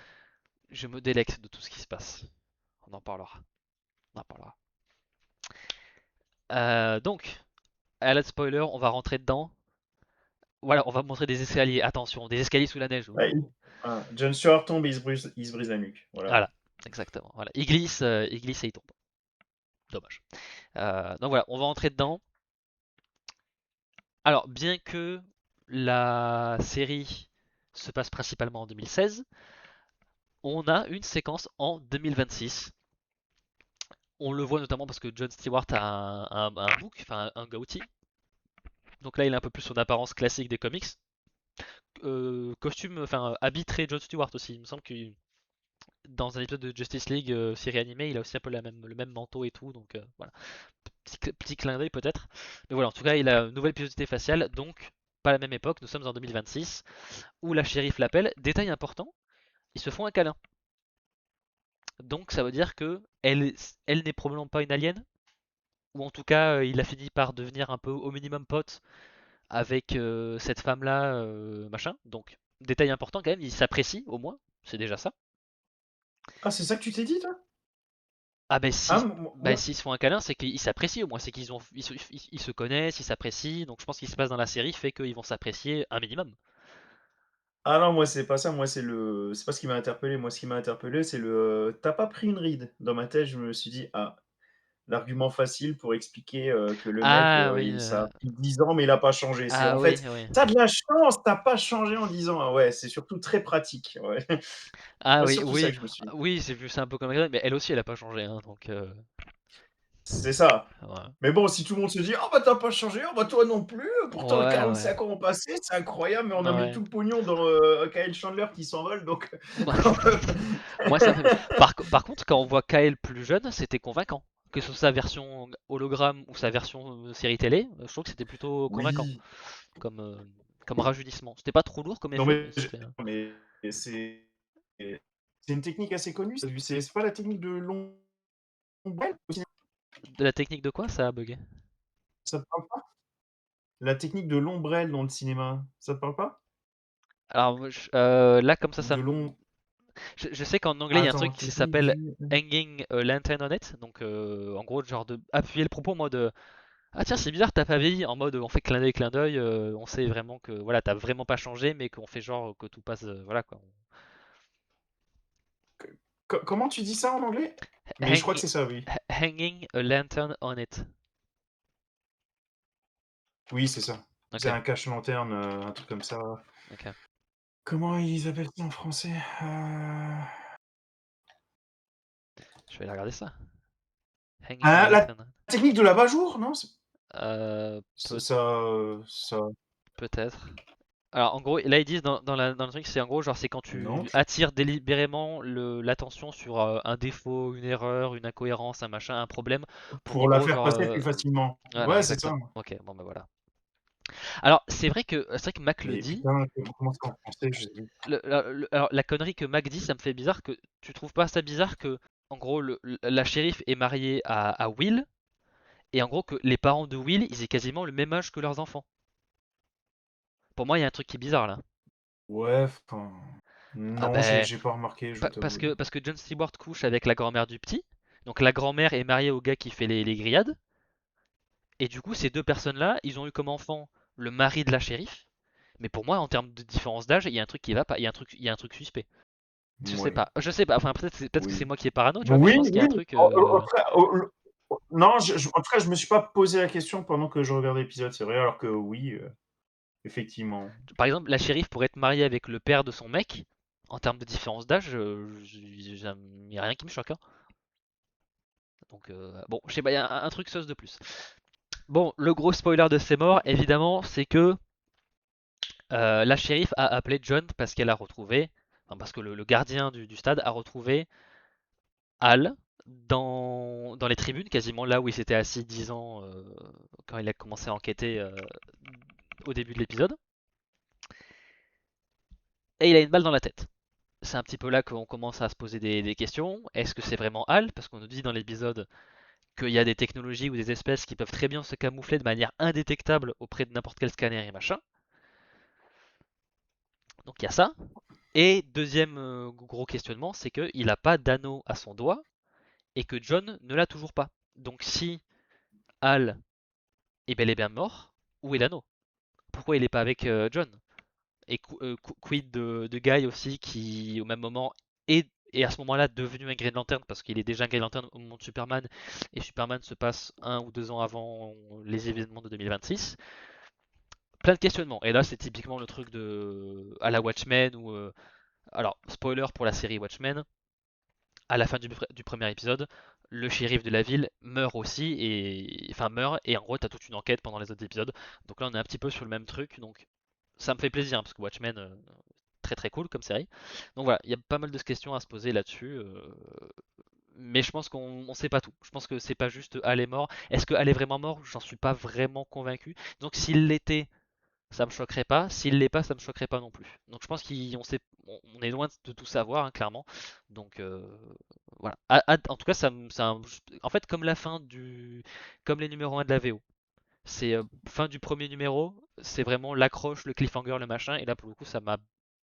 Je me délecte de tout ce qui se passe. On en parlera. On en parlera. Donc, alert spoiler, on va rentrer dedans. Voilà, on va montrer des escaliers. Attention, des escaliers sous la neige. Ouais, Ouh. voilà. John Stewart tombe et il se brise la nuque. Voilà. Voilà, exactement. Voilà. Il glisse et il tombe. Dommage. Donc voilà, on va entrer dedans. Alors, bien que la série se passe principalement en 2016, on a une séquence en 2026. On le voit notamment parce que Jon Stewart a un book, enfin un goatee. Donc là, il a un peu plus son apparence classique des comics. Costume, enfin habit très Jon Stewart aussi. Il me semble que dans un épisode de Justice League série animée, il a aussi un peu le même manteau et tout. Donc voilà, petit clin d'œil peut-être. Mais voilà, en tout cas, il a une nouvelle pilosité faciale, donc pas la même époque. Nous sommes en 2026 où la shérif l'appelle. Détail important, ils se font un câlin. Donc ça veut dire que elle n'est probablement pas une alien, ou en tout cas il a fini par devenir un peu au minimum pote avec cette femme-là, machin. Donc détail important quand même, ils s'apprécient au moins, c'est déjà ça. Ah, c'est ça que tu t'es dit, toi? Ah ben Ah, si, ben moi. s'ils se font un câlin, c'est qu'ils s'apprécient au moins, c'est ils se connaissent, ils s'apprécient. Donc je pense qu'il se passe dans la série fait qu'ils vont s'apprécier un minimum. Ah non, moi, c'est pas ça. Moi, c'est pas ce qui m'a interpellé. Moi, ce qui m'a interpellé, c'est t'as pas pris une ride. Dans ma tête, je me suis dit, ah, l'argument facile pour expliquer que le mec, Ah oui, ça a pris 10 ans, mais il a pas changé. C'est ah en oui, fait, oui. t'as de la chance, t'as pas changé en 10 ans. Ah ouais, c'est surtout très pratique. Ouais. Ah Moi, c'est oui, surtout ça oui, que je me suis dit. oui, c'est vu ça un peu comme un mais elle aussi elle a pas changé, hein, donc C'est ça. ouais. Mais bon, si tout le monde se dit: «Ah bah, t'as pas changé, ah bah, toi non plus, pourtant Ouais, ouais. 45 ans ont passé, c'est incroyable, mais on a mis Ouais. tout le pognon dans, Kyle Chandler qui s'envole donc Moi, quand même». moi, ça me fait. Par contre, quand on voit Kyle plus jeune, c'était convaincant. Que ce soit sa version hologramme ou sa version série télé, je trouve que c'était plutôt convaincant Oui. comme, comme rajeunissement. C'était pas trop lourd comme Non effet, mais mais c'était mais c'est une technique assez connue, c'est pas la technique de l'ombrelle au cinéma? de la technique de quoi ça a bugué. Ça te parle pas? La technique de l'ombrelle dans le cinéma, ça te parle pas? Alors, là, comme Ou ça de me. l'om Je sais qu'en anglais, il y a un truc attends, qui technique s'appelle du hanging a lantern on it. Donc, en gros, genre de appuyer le propos en mode ah tiens, c'est bizarre, t'as pas vieilli. En mode on fait clin d'œil, on sait vraiment que voilà, t'as vraiment pas changé, mais qu'on fait genre que tout passe, voilà quoi. comment tu dis ça en anglais? Mais je crois que Hang- c'est ça, oui. Hanging a lantern on it. Oui, c'est ça. C'est Ok, un cache-lanterne, un truc comme ça. ok. Comment ils appellent ça en français? Je vais aller regarder ça. Hanging a Ah, la lantern. technique de l'abat-jour, non? Peut- Ça peut-être. Alors en gros, là ils disent dans le truc, c'est en gros genre c'est quand non, tu attires délibérément l'attention sur un défaut, une erreur, une incohérence, un machin, un problème, pour en pour la gros faire genre passer plus facilement. voilà Ouais, c'est ça. exactement. Ok, bon ben voilà. Alors c'est vrai que Mac le Mais dit. putain, comment c'est en français? Je sais plus. Alors, la connerie que Mac dit, ça me fait bizarre que tu trouves pas ça bizarre que en gros la shérif est mariée à Will et en gros que les parents de Will ils aient quasiment le même âge que leurs enfants. Pour moi il y a un truc qui est bizarre là. Ouais, enfin, Ah non, ben j'ai pas remarqué, je vais t'avouer. parce que John Stewart couche avec la grand-mère du petit Donc la grand-mère est mariée au gars qui fait les grillades. Et du coup, ces deux personnes-là, ils ont eu comme enfant le mari de la shérif. Mais pour moi, en termes de différence d'âge, il y a un truc qui va pas. Il y a un truc suspect. Je sais Ouais, pas. Je sais pas. Enfin, peut-être que c'est oui. moi qui est parano, tu vois, mais je Oui, pense qu'il y a oui. un truc. Après, non, en tout cas, je me suis pas posé la question pendant que je regardais l'épisode, c'est vrai, alors que oui, effectivement. Par exemple, la shérif pourrait être mariée avec le père de son mec. En termes de différence d'âge, il n'y a rien qui me choque, hein. Donc, bon, je sais pas, il y a un truc sauce de plus. Bon, le gros spoiler de ces morts, évidemment, c'est que la shérif a appelé John parce qu'elle a retrouvé, enfin, parce que le gardien du stade a retrouvé Hal dans les tribunes, quasiment là où il s'était assis 10 ans quand il a commencé à enquêter au début de l'épisode. Et il a une balle dans la tête. C'est un petit peu là qu'on commence à se poser des questions. Est-ce que c'est vraiment Hal? Parce qu'on nous dit dans l'épisode qu'il y a des technologies ou des espèces qui peuvent très bien se camoufler de manière indétectable auprès de n'importe quel scanner et machin. Donc il y a ça. Et deuxième gros questionnement, c'est qu'il n'a pas d'anneau à son doigt et que John ne l'a toujours pas. Donc si Hal est bel et bien mort, où est l'anneau? Pourquoi il n'est pas avec John? Et quid de Guy aussi qui au même moment est à ce moment-là devenu un Green Lantern parce qu'il est déjà un Green Lantern au moment de Superman et Superman se passe 1 ou 2 ans avant les événements de 2026. Plein de questionnements. Et là c'est typiquement le truc de à la Watchmen ou alors spoiler pour la série Watchmen, à la fin du premier épisode, le shérif de la ville meurt aussi et enfin meurt et en gros t'as toute une enquête pendant les autres épisodes. Donc là on est un petit peu sur le même truc donc ça me fait plaisir hein, parce que Watchmen très très cool comme série. Donc voilà, il y a pas mal de questions à se poser là-dessus. Mais je pense qu'on ne sait pas tout. Je pense que c'est pas juste Hal est mort. Est-ce que Hal est vraiment mort? J'en suis pas vraiment convaincu. Donc s'il l'était, ça me choquerait pas. S'il l'est pas, ça me choquerait pas non plus. Donc je pense on est loin de tout savoir, hein, clairement. Donc voilà. En tout cas, en fait, comme les numéros 1 de la VO. C'est fin du premier numéro, c'est vraiment l'accroche, le cliffhanger, le machin. Et là, pour le coup, ça m'a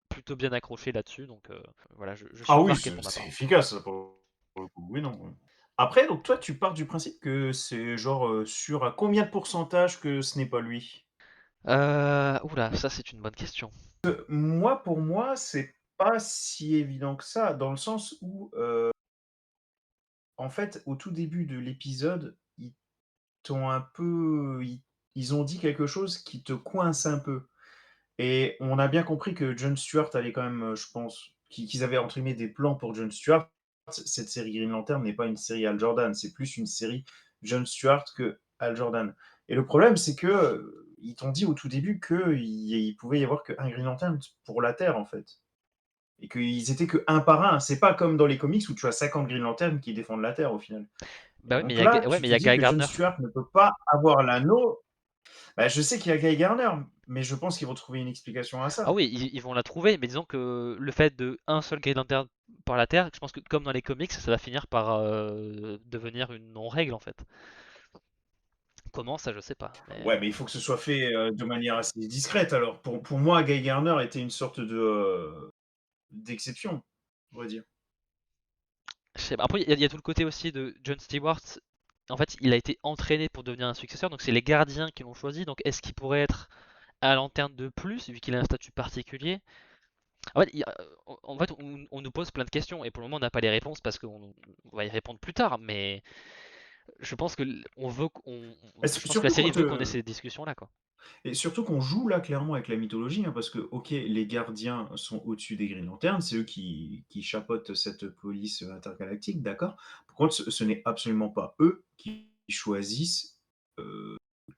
plutôt bien accroché là-dessus. Donc voilà, je suis Ah oui, embarqué pour ma c'est part. efficace, ça, pour le coup. Oui, non, ouais. Après, donc toi, tu pars du principe que c'est genre, sûr à combien de pourcentage que ce n'est pas lui? Oula, ça c'est une bonne question. Moi, pour moi, c'est pas si évident que ça, dans le sens où, en fait, au tout début de l'épisode, t'ont un peu ils ont dit quelque chose qui te coince un peu et on a bien compris que Jon Stewart allait quand même, je pense, qu'ils avaient entre guillemets «des plans» pour Jon Stewart. Cette série Green Lantern n'est pas une série Hal Jordan, c'est plus une série Jon Stewart que Hal Jordan et le problème, c'est que, ils t'ont dit au tout début qu'il pouvait y avoir qu'un Green Lantern pour la Terre, en fait et qu'ils étaient que un par un. C'est pas comme dans les comics où tu as 50 Green Lantern qui défendent la Terre, au final. Et Bah oui, donc là, ouais, tu mais il te y a dis Guy que Jon Gardner. Stewart ne peut pas avoir l'anneau. Bah, je sais qu'il y a Guy Garner, mais je pense qu'ils vont trouver une explication à Ah ça. oui, ils vont la trouver, mais disons que le fait de un seul Green Lantern par la Terre, je pense que comme dans les comics, ça va finir par devenir une non-règle en fait. Comment ça, je sais pas. Mais Ouais, mais il faut que ce soit fait de manière assez discrète. Alors, pour moi, Guy Garner était une sorte de d'exception, on va dire. je sais pas. Après, il y a tout le côté aussi de Jon Stewart. En fait, il a été entraîné pour devenir un successeur, donc c'est les gardiens qui l'ont choisi. Donc est-ce qu'il pourrait être à lanterne de plus, vu qu'il a un statut particulier? En fait, on nous pose plein de questions et pour le moment on n'a pas les réponses parce qu'on va y répondre plus tard. Mais je pense que Bah, je pense que la surtout série quand veut qu'on ait ces discussions là quoi. et surtout qu'on joue là clairement avec la mythologie, hein, parce que ok, les gardiens sont au-dessus des Green Lanterns, c'est eux qui chapeautent cette police intergalactique, d'accord. Par contre, ce n'est absolument pas eux qui choisissent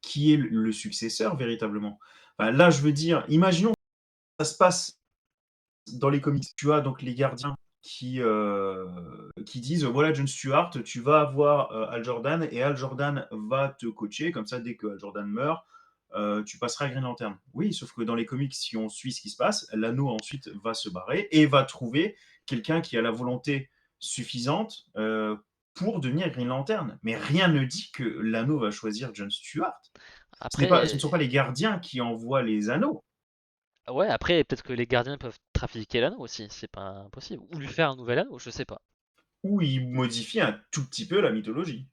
qui est le successeur véritablement. Enfin, là, je veux dire, imaginons que ça se passe dans les comics. Tu as donc les gardiens qui disent voilà, John Stewart, tu vas avoir Al Jordan et Al Jordan va te coacher. Comme ça, dès que Al Jordan meurt, tu passeras à Green Lantern. Oui, sauf que dans les comics, si on suit ce qui se passe, l'anneau ensuite va se barrer et va trouver quelqu'un qui a la volonté suffisante pour devenir Green Lantern. Mais rien ne dit que l'anneau va choisir John Stewart. Ce ne Après, sont pas les gardiens qui envoient les anneaux. ouais, après peut-être que les gardiens peuvent trafiquer l'anneau aussi, c'est pas impossible. Ou lui faire un nouvel anneau, je sais pas. où il modifie un tout petit peu la mythologie.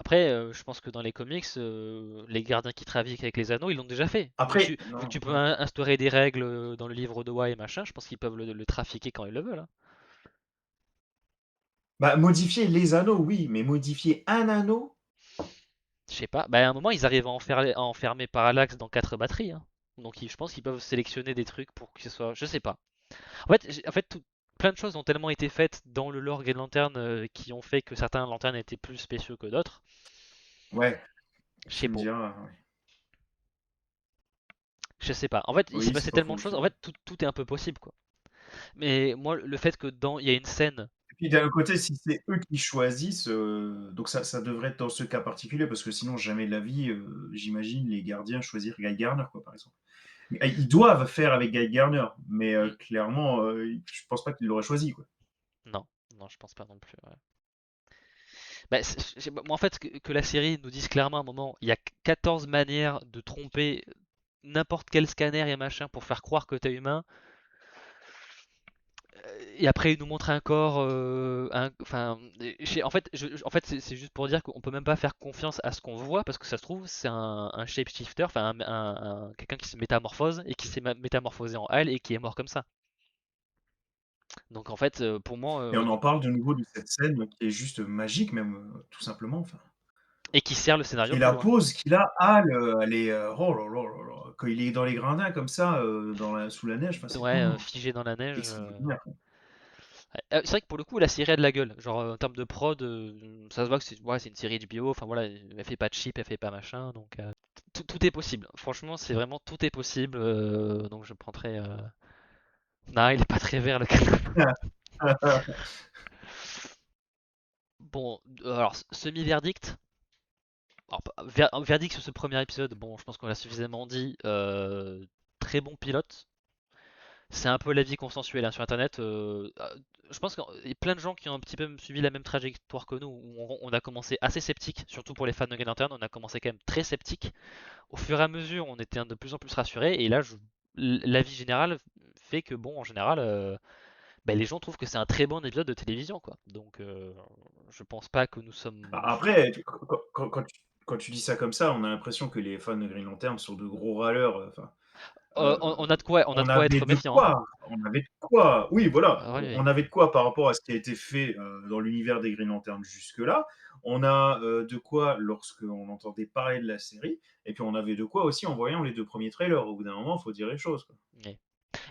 Après, je pense que dans les comics, les gardiens qui trafiquent avec les anneaux, ils l'ont déjà fait. Après, Vu que non, tu peux ouais. instaurer des règles dans le livre de Wa et machin, je pense qu'ils peuvent le trafiquer quand ils le veulent, hein. Bah, modifier les anneaux, oui, mais modifier un anneau? Je sais pas. Bah, à un moment, ils arrivent à enfermer Parallax dans 4 batteries, hein. Donc je pense qu'ils peuvent sélectionner des trucs pour que ce soit. Je sais pas. En fait plein de choses ont tellement été faites dans le lore Green Lantern qui ont fait que certains lanternes étaient plus spéciaux que d'autres. Ouais, Je sais tu me pas. diras, ouais. Je sais pas. En fait, il s'est Oui, c'est passé pas tellement faux, de choses. c'est En vrai. fait, tout est un peu possible, quoi. Mais moi, le fait que il y a une scène. Et puis d'un autre côté, si c'est eux qui choisissent, donc ça devrait être dans ce cas particulier parce que sinon jamais de la vie, j'imagine les gardiens choisir Guy Gardner, quoi, par exemple. Ils doivent faire avec Guy Gardner, mais Hmm, clairement, je pense pas qu'ils l'auraient choisi, quoi. non, non, je pense pas non plus. Ouais. Bah, moi, en fait, que la série nous dise clairement à un moment, il y a 14 manières de tromper n'importe quel scanner et machin pour faire croire que t'es humain. Et après, il nous montre un corps. Enfin, en fait, en fait c'est juste pour dire qu'on peut même pas faire confiance à ce qu'on voit parce que ça se trouve, c'est un shapeshifter, enfin, quelqu'un qui se métamorphose et qui s'est métamorphosé en Hal et qui est mort comme ça. Donc, en fait, pour moi, Et on en parle de nouveau de cette scène qui est juste magique même, tout simplement, enfin. et qui sert le scénario Et plus la loin. pose qu'il a, Hal, elle est, oh là là là là, quand il est dans les gradins comme ça, sous la neige, enfin c'est Ouais, oh, figé dans la neige. extraordinaire. Ouais. C'est vrai que pour le coup, la série a de la gueule. Genre, en termes de prod, ça se voit que c'est ouais, c'est une série HBO. Enfin voilà, elle fait pas de cheap, elle fait pas machin. Donc, tout est possible. Franchement, c'est vraiment tout est possible. Donc, je prendrais. Non, il est pas très vert le canard. Bon, alors, semi-verdict. Alors, verdict sur ce premier épisode, bon, je pense qu'on l'a suffisamment dit. Très bon pilote. C'est un peu l'avis consensuel hein, sur internet. Je pense qu'il y a plein de gens qui ont un petit peu suivi la même trajectoire que nous. Où on a commencé assez sceptique, surtout pour les fans de Green Lantern. On a commencé quand même très sceptique. Au fur et à mesure, on était de plus en plus rassurés. Et là, l'avis général fait que, bon, en général, bah, les gens trouvent que c'est un très bon épisode de télévision, quoi. Donc, je pense pas que nous sommes. Après, quand tu dis ça comme ça, on a l'impression que les fans de Green Lantern sont de gros râleurs, enfin, On a on de quoi avait être de méfiant, hein. quoi, on avait de quoi. Oui, voilà, Oui, on oui. avait de quoi par rapport à ce qui a été fait, dans l'univers des Green Lantern jusque-là. On a, de quoi lorsqu'on entendait parler de la série et puis on avait de quoi aussi en voyant les 2 premiers trailers. Au bout d'un moment, il faut dire les choses, quoi. Oui.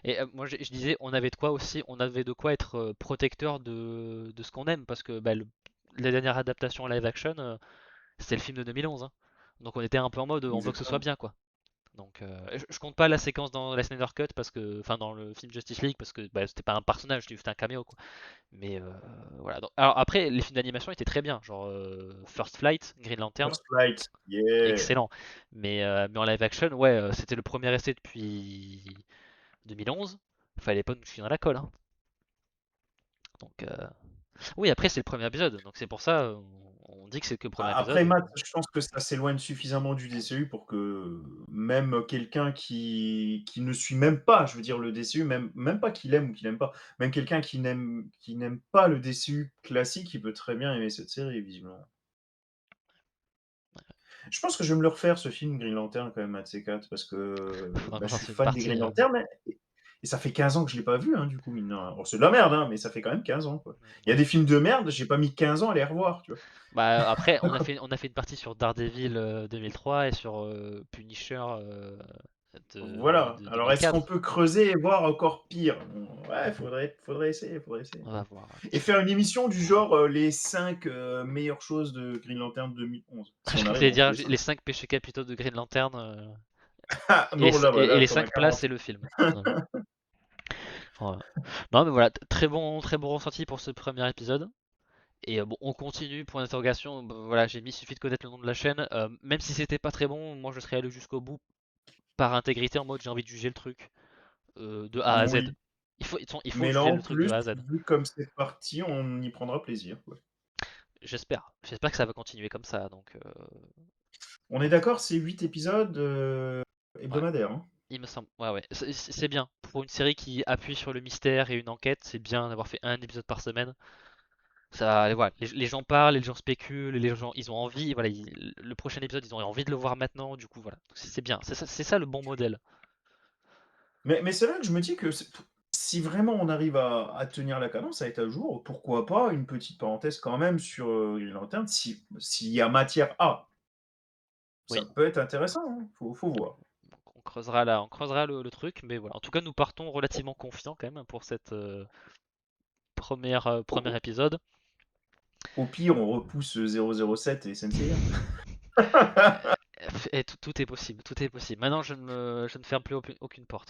Et moi je disais, on avait de quoi aussi, on avait de quoi être protecteur de ce qu'on aime, parce que bah, la dernière adaptation live action, c'était le film de 2011, hein. Donc on était un peu en mode, on veut que ce soit Exactement. bien, quoi. Donc je compte pas la séquence dans la Snyder Cut, parce que, enfin dans le film Justice League, parce que bah, c'était pas un personnage, c'était juste un caméo, quoi. Mais voilà. Alors après, les films d'animation étaient très bien, genre First Flight, Green Lantern, First Light, yeah! excellent. Mais en live action, ouais, c'était le premier essai depuis 2011. Fallait pas nous chier dans la colle, hein. Donc, oui, après, c'est le premier épisode. Donc, c'est pour ça, on dit que c'est que le premier Après épisode. Matt, je pense que ça s'éloigne suffisamment du DCU pour que même quelqu'un qui ne suit même pas, je veux dire le DCU, même pas qu'il aime ou qu'il aime pas, même quelqu'un qui n'aime pas le DCU classique, il peut très bien aimer cette série visiblement. Je pense que je vais me le refaire ce film Green Lantern quand même, un de ces 4 parce que, Faudra bah, qu'on je suis fasse une fan des partie. Green Lantern et ça fait 15 ans que je l'ai pas vu, hein, du coup, mine de rien. Alors c'est de la merde, hein, mais ça fait quand même 15 ans, quoi. Il y a Ouais. des films de merde, j'ai pas mis 15 ans à les revoir, tu vois? Bah, après, on a fait une partie sur Daredevil 2003 et sur Punisher Voilà. de Alors, est-ce qu'on 2004. peut creuser et voir encore pire? Bon, ouais, faudrait essayer, faudrait essayer. On va voir. Et faire une émission du genre les 5 meilleures choses de Green Lantern 2011, si Je on arrive comptais à en dire trouver les 5. 5 péchés capitaux de Green Lantern. Ah, non, là, Et voilà, les t'en as 5 places, 40. c'est le film. Voilà. Voilà. Non, mais voilà, très bon ressenti pour ce premier épisode. Et bon, on continue, point d'interrogation. Bah, voilà, j'ai mis, il suffit de connaître le nom de la chaîne. Même si c'était pas très bon, moi je serais allé jusqu'au bout par intégrité en mode j'ai envie de juger le truc de A à Z. Oui. Il faut Mais là, juger en le truc de plus, A à Z. vu comme c'est parti, on y prendra plaisir, quoi. J'espère que ça va continuer comme ça. Donc, On est d'accord, c'est 8 épisodes ouais, hebdomadaires, hein. Il me semble. Ouais, ouais. C'est bien. Pour une série qui appuie sur le mystère et une enquête, c'est bien d'avoir fait un épisode par semaine. Ça, voilà, les gens parlent, les gens spéculent, les gens ils ont envie, voilà, le prochain épisode ils ont envie de le voir maintenant, du coup voilà, c'est bien, c'est ça le bon modèle. Mais c'est là que je me dis que si vraiment on arrive à tenir la cadence, à être à jour, pourquoi pas une petite parenthèse quand même sur Green Lantern, s'il y a matière à. Ça Oui, peut être intéressant, hein, faut voir. on creusera là, on creusera le truc, mais voilà. En tout cas, nous partons relativement confiants quand même pour cette premier Au, épisode. au pire, on repousse 007 et Senseiya. Et tout est possible, tout est possible. Maintenant, je ne ferme plus aucune porte.